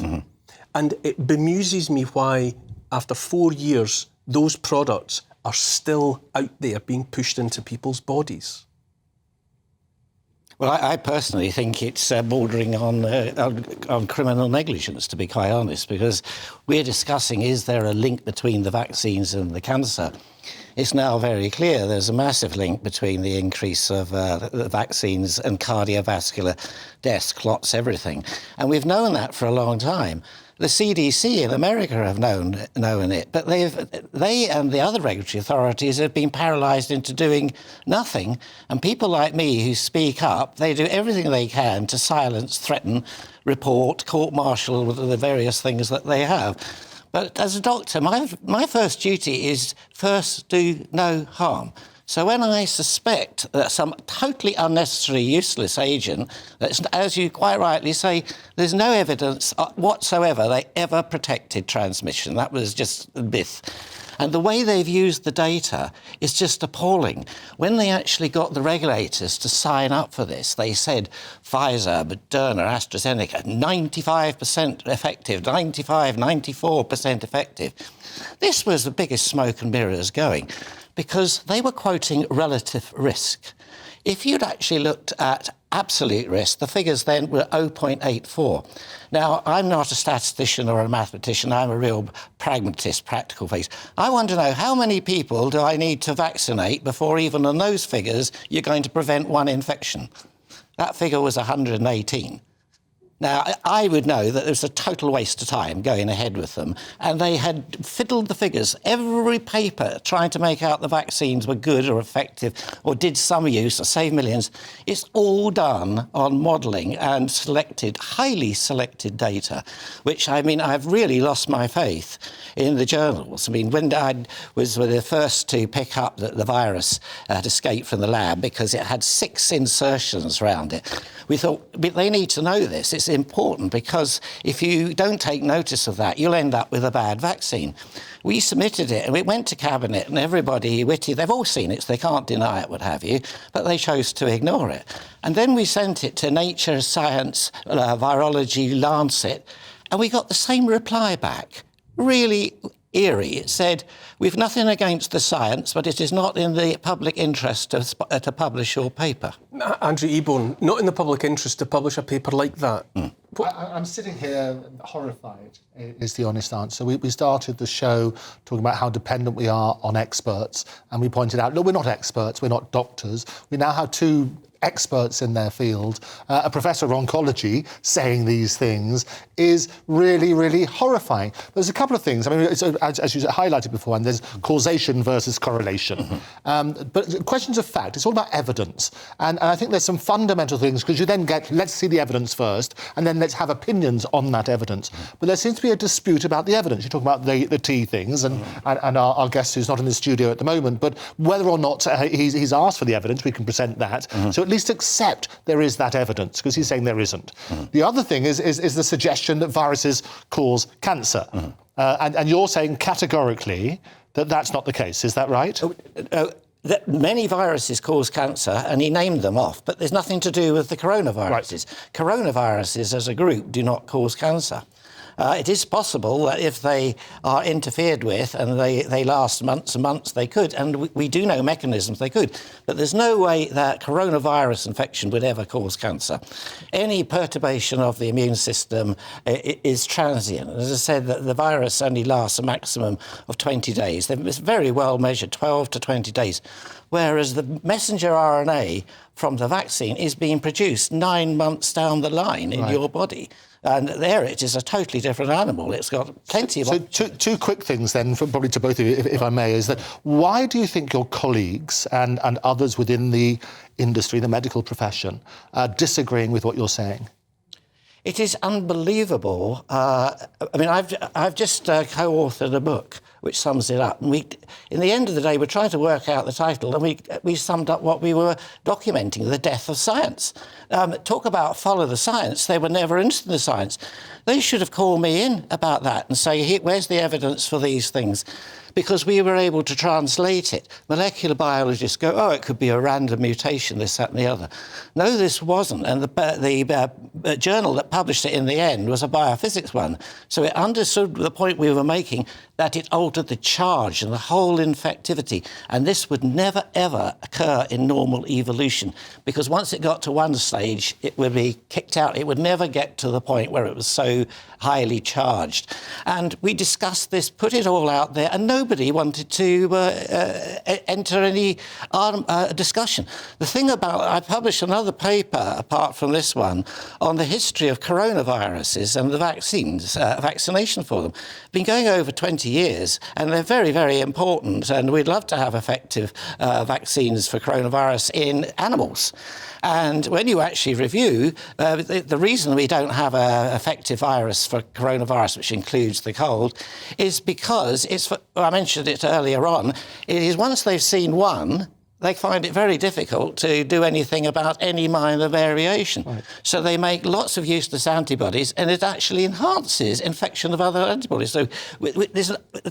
And it bemuses me why, after 4 years, those products are still out there being pushed into people's bodies. Well, I personally think it's bordering on criminal negligence, to be quite honest, because we're discussing, is there a link between the vaccines and the cancer? It's now very clear there's a massive link between the increase of the vaccines and cardiovascular deaths, clots, everything. And we've known that for a long time. The CDC in America have known it, but they and the other regulatory authorities have been paralysed into doing nothing. And people like me who speak up, they do everything they can to silence, threaten, report, court-martial, the various things that they have. But as a doctor, my first duty is first do no harm. So when I suspect that some totally unnecessary, useless agent, that's, as you quite rightly say, there's no evidence whatsoever they ever protected transmission. That was just a myth. And the way they've used the data is just appalling. When they actually got the regulators to sign up for this, they said Pfizer, Moderna, AstraZeneca, 95% effective, 94% effective. This was the biggest smoke and mirrors going, because they were quoting relative risk. If you'd actually looked at absolute risk, the figures then were 0.84. Now, I'm not a statistician or a mathematician, I'm a real pragmatist, practical face. I want to know, how many people do I need to vaccinate before even on those figures you're going to prevent one infection? That figure was 118. Now, I would know that it was a total waste of time going ahead with them, and they had fiddled the figures. Every paper trying to make out the vaccines were good or effective or did some use or save millions. It's all done on modelling and selected, highly selected data, which, I mean, I've really lost my faith in the journals. I mean, when I was the first to pick up that the virus had escaped from the lab because it had 6 insertions around it, we thought, they need to know this. It's important, because if you don't take notice of that, you'll end up with a bad vaccine. We submitted it and it went to Cabinet, and everybody witty, they've all seen it, so they can't deny it, what have you, but they chose to ignore it. And then we sent it to Nature, Science, Virology, Lancet, and we got the same reply back. Really eerie. It said, we've nothing against the science, but it is not in the public interest to publish your paper. Andrew Ebone, not in the public interest to publish a paper like that. I'm sitting here horrified, is the honest answer. We started the show talking about how dependent we are on experts, and we pointed out, look, we're not experts, we're not doctors. We now have 2 experts in their field. A professor of oncology saying these things is really, really horrifying. There's a couple of things. I mean, it's, as you highlighted before, and there's causation versus correlation. But questions of fact, it's all about evidence. And I think there's some fundamental things, because you then get, let's see the evidence first, and then let's have opinions on that evidence. But there seems to be a dispute about the evidence. You talk about the T things, and our guest who's not in the studio at the moment, but whether or not he's asked for the evidence, we can present that. So at least accept there is that evidence, because he's saying there isn't. The other thing is the suggestion that viruses cause cancer. And you're saying categorically that that's not the case. Is that right? That many viruses cause cancer, and he named them off, but there's nothing to do with the coronaviruses. Right. Coronaviruses as a group do not cause cancer. It is possible that if they are interfered with and they last months and months, they could. And we do know mechanisms they could. But there's no way that coronavirus infection would ever cause cancer. Any perturbation of the immune system is transient. As I said, the virus only lasts a maximum of 20 days. It's very well measured, 12 to 20 days. Whereas the messenger RNA from the vaccine is being produced 9 months down the line in your body. And there it is a totally different animal. It's got plenty of... So two quick things then, probably to both of you, if I may, is that why do you think your colleagues and others within the industry, the medical profession, are disagreeing with what you're saying? It is unbelievable. I mean, I've just co-authored a book which sums it up. And in the end of the day, we're trying to work out the title, and we summed up what we were documenting, the death of science. Talk about follow the science. They were never interested in the science. They should have called me in about that and say, where's the evidence for these things? Because we were able to translate it. Molecular biologists go, oh, it could be a random mutation, this, that and the other. No, this wasn't. And the journal that published it in the end was a biophysics one. So it understood the point we were making, that it altered the charge and the whole infectivity. And this would never, ever occur in normal evolution, because once it got to one stage, it would be kicked out. It would never get to the point where it was so highly charged. And we discussed this, put it all out there, and nobody wanted to enter any discussion. The thing about, I published another paper, apart from this one, on the history of coronaviruses and the vaccines, vaccination for them. Been going over 20 years, and they're very, very important, and we'd love to have effective vaccines for coronavirus in animals. And when you actually review, the reason we don't have an effective virus for coronavirus, which includes the cold, is because I mentioned it earlier on, it is once they've seen one, they find it very difficult to do anything about any minor variation. Right. So they make lots of useless antibodies, and it actually enhances infection of other antibodies. So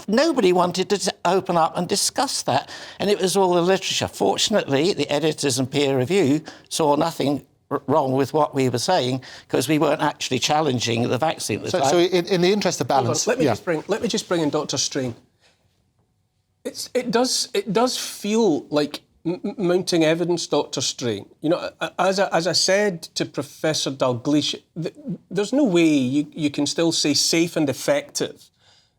nobody wanted to open up and discuss that, and it was all the literature. Fortunately, the editors and peer review saw nothing wrong with what we were saying, because we weren't actually challenging the vaccine. So in the interest of balance... Let me just bring in Dr. Strain. It does feel like mounting evidence, Dr. Strain. You know, as I said to Professor Dalgleish, there's no way you can still say safe and effective.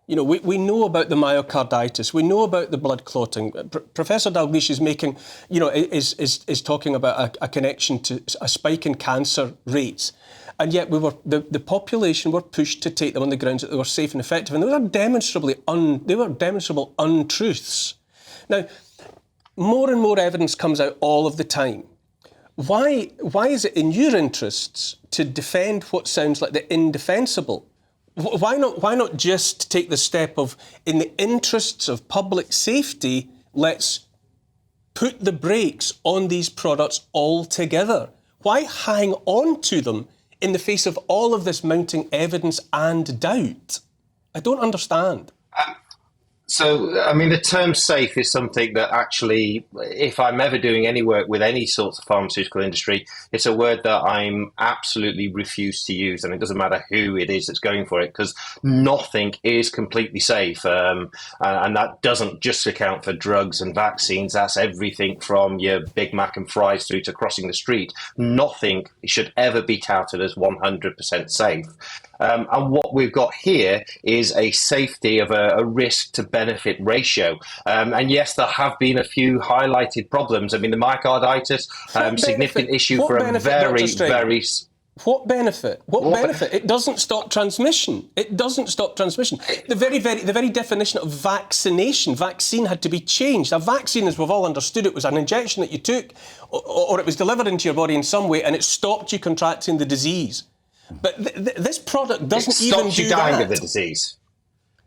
You know, we know about the myocarditis, we know about the blood clotting. Professor Dalgleish is making, you know, is talking about a connection to a spike in cancer rates. And yet the population were pushed to take them on the grounds that they were safe and effective. And those are demonstrable untruths. Now, more and more evidence comes out all of the time. Why is it in your interests to defend what sounds like the indefensible? Why not just take the step of, in the interests of public safety, let's put the brakes on these products altogether? Why hang on to them in the face of all of this mounting evidence and doubt? I don't understand. So, I mean, the term safe is something that actually, if I'm ever doing any work with any sorts of pharmaceutical industry, it's a word that I'm absolutely refuse to use. And it doesn't matter who it is that's going for it, because nothing is completely safe. And that doesn't just account for drugs and vaccines. That's everything from your Big Mac and fries through to crossing the street. Nothing should ever be touted as 100% safe. And what we've got here is a safety of a risk to benefit ratio. And yes, there have been a few highlighted problems. I mean, the myocarditis, significant issue for a very... What benefit? What benefit? It doesn't stop transmission. It doesn't stop transmission. The very definition of vaccine had to be changed. A vaccine, as we've all understood it, was an injection that you took, or it was delivered into your body in some way, and it stopped you contracting the disease. But this product doesn't even do that. It stops you dying of the disease.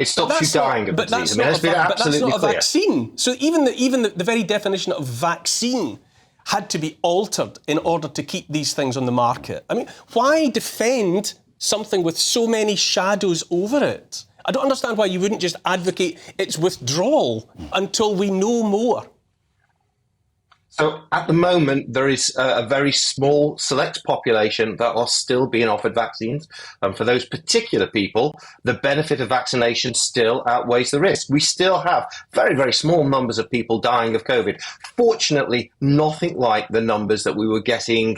It stops you dying of the disease. I mean, but that's not a vaccine. So even the very definition of vaccine had to be altered in order to keep these things on the market. I mean, why defend something with so many shadows over it? I don't understand why you wouldn't just advocate its withdrawal until we know more. So at the moment, there is a very small select population that are still being offered vaccines. And for those particular people, the benefit of vaccination still outweighs the risk. We still have very, very small numbers of people dying of COVID. Fortunately, nothing like the numbers that we were getting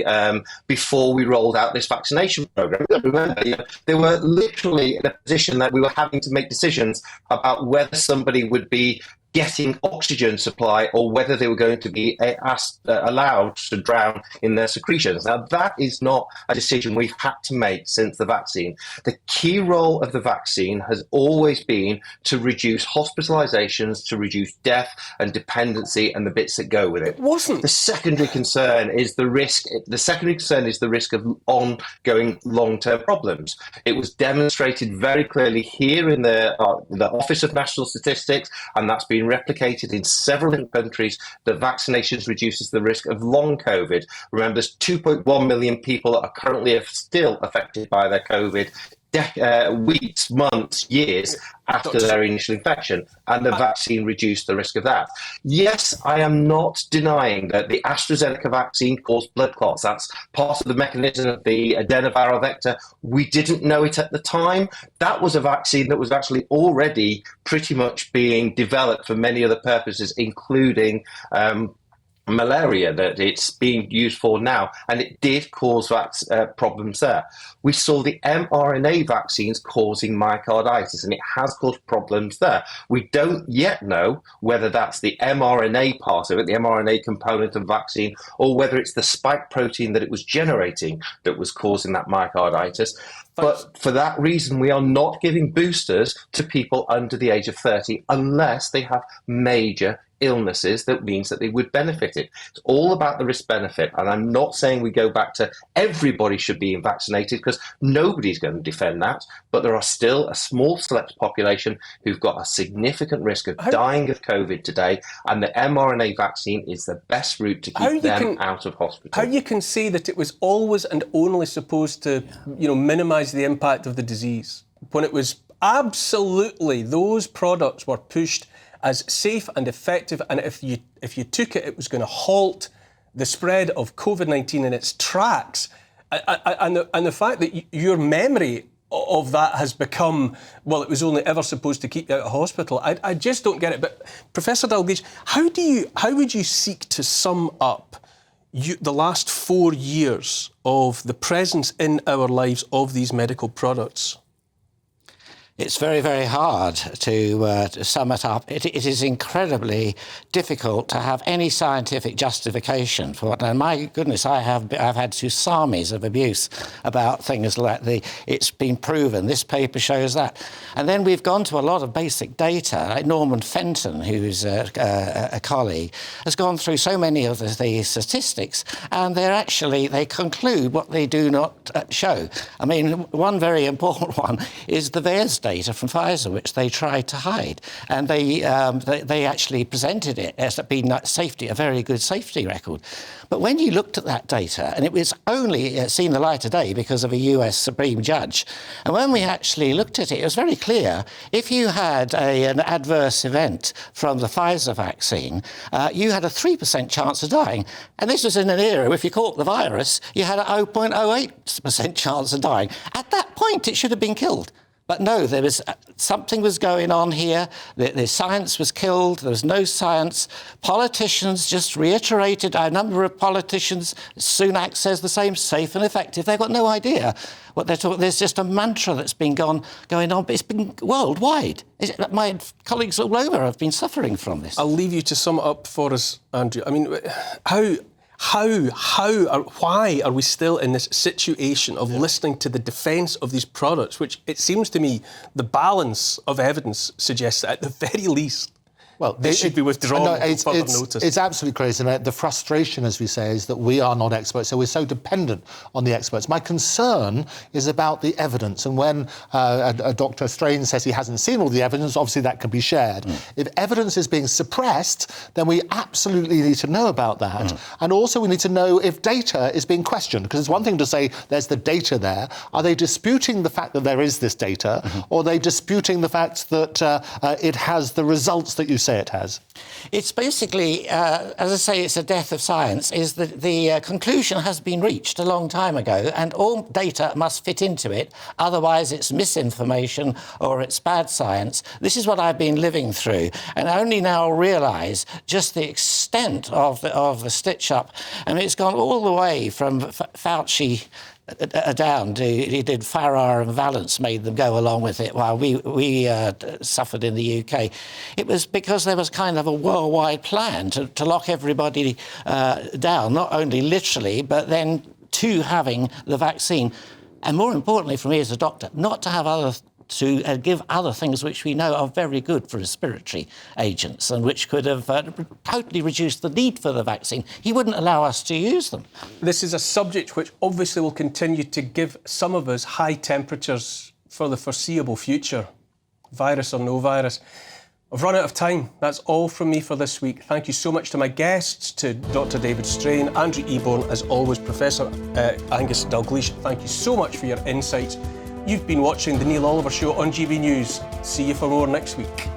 before we rolled out this vaccination program. Remember, they were literally in a position that we were having to make decisions about whether somebody would be getting oxygen supply or whether they were going to be allowed to drown in their secretions. Now, that is not a decision we've had to make since the vaccine. The key role of the vaccine has always been to reduce hospitalizations, to reduce death and dependency and the bits that go with it. It wasn't. The secondary concern is the risk. The secondary concern is the risk of ongoing long-term problems. It was demonstrated very clearly here in the Office of National Statistics, and that's been replicated in several different countries, that vaccinations reduces the risk of long COVID. Remember, there's 2.1 million people that are currently still affected by their COVID weeks, months, years after their initial infection, and the vaccine reduced the risk of that. Yes, I am not denying that the AstraZeneca vaccine caused blood clots. That's part of the mechanism of the adenoviral vector. We didn't know it at the time. That was a vaccine that was actually already pretty much being developed for many other purposes, including malaria, that it's being used for now, and it did cause problems there. We saw the mRNA vaccines causing myocarditis, and it has caused problems there. We don't yet know whether that's the mRNA part of it, the mRNA component of vaccine, or whether it's the spike protein that it was generating that was causing that myocarditis. But for that reason, we are not giving boosters to people under the age of 30 unless they have major illnesses that means that they would benefit it. It's all about the risk benefit. And I'm not saying we go back to everybody should be vaccinated, because nobody's going to defend that. But there are still a small select population who've got a significant risk of dying of COVID today. And the mRNA vaccine is the best route to keep them out of hospital. How you can say that it was always and only supposed to, minimise the impact of the disease, when it was absolutely, those products were pushed as safe and effective, and if you took it, it was going to halt the spread of COVID-19 in its tracks. And the fact that your memory of that has become, well, it was only ever supposed to keep you out of hospital, I just don't get it. But Professor Dalgleish, how would you seek to sum up the last 4 years of the presence in our lives of these medical products? It's very, very hard to sum it up. It is incredibly difficult to have any scientific justification for it. And my goodness, I've had tsunamis of abuse about things like it's been proven, this paper shows that. And then we've gone to a lot of basic data, like Norman Fenton, who's a colleague, has gone through so many of the statistics, and they conclude what they do not show. I mean, one very important one is the VAERS data from Pfizer, which they tried to hide, and they actually presented it as being a very good safety record. But when you looked at that data, and it was only seen the light of day because of a US Supreme Judge, and when we actually looked at it, it was very clear. If you had an adverse event from the Pfizer vaccine, you had a 3% chance of dying. And this was in an era, if you caught the virus, you had a 0.08% chance of dying. At that point, it should have been killed. But no, there was something was going on here. The science was killed. There was no science. Politicians just reiterated. A number of politicians, Sunak says the same, safe and effective. They've got no idea what they're talking. There's just a mantra that's been going on, but it's been worldwide. My colleagues all over have been suffering from this. I'll leave you to sum it up for us, Andrew. I mean, why are we still in this situation of listening to the defence of these products, which it seems to me the balance of evidence suggests that at the very least they should be withdrawn until further notice. It's absolutely crazy. And the frustration, as we say, is that we are not experts, so we're so dependent on the experts. My concern is about the evidence. And when Dr. Strain says he hasn't seen all the evidence, obviously that can be shared. If evidence is being suppressed, then we absolutely need to know about that. And also we need to know if data is being questioned, because it's one thing to say there's the data there. Are they disputing the fact that there is this data, or are they disputing the fact that it has the results that you say it has? It's basically, as I say, it's a death of science, is that the conclusion has been reached a long time ago, and all data must fit into it, otherwise it's misinformation or it's bad science. This is what I've been living through, and I only now realise just the extent of the stitch-up. I mean, it's gone all the way from Fauci down to, he did Farrar and Vallance made them go along with it while we suffered in the UK. It was because there was kind of a worldwide plan to lock everybody down, not only literally, but then to having the vaccine. And more importantly for me as a doctor, not to have give other things which we know are very good for respiratory agents and which could have totally reduced the need for the vaccine. He wouldn't allow us to use them. This is a subject which obviously will continue to give some of us high temperatures for the foreseeable future, virus or no virus. I've run out of time. That's all from me for this week. Thank you so much to my guests, to Dr. David Strain, Andrew Eborn, as always, Professor Angus Dalgleish. Thank you so much for your insights. You've been watching The Neil Oliver Show on GB News. See you for more next week.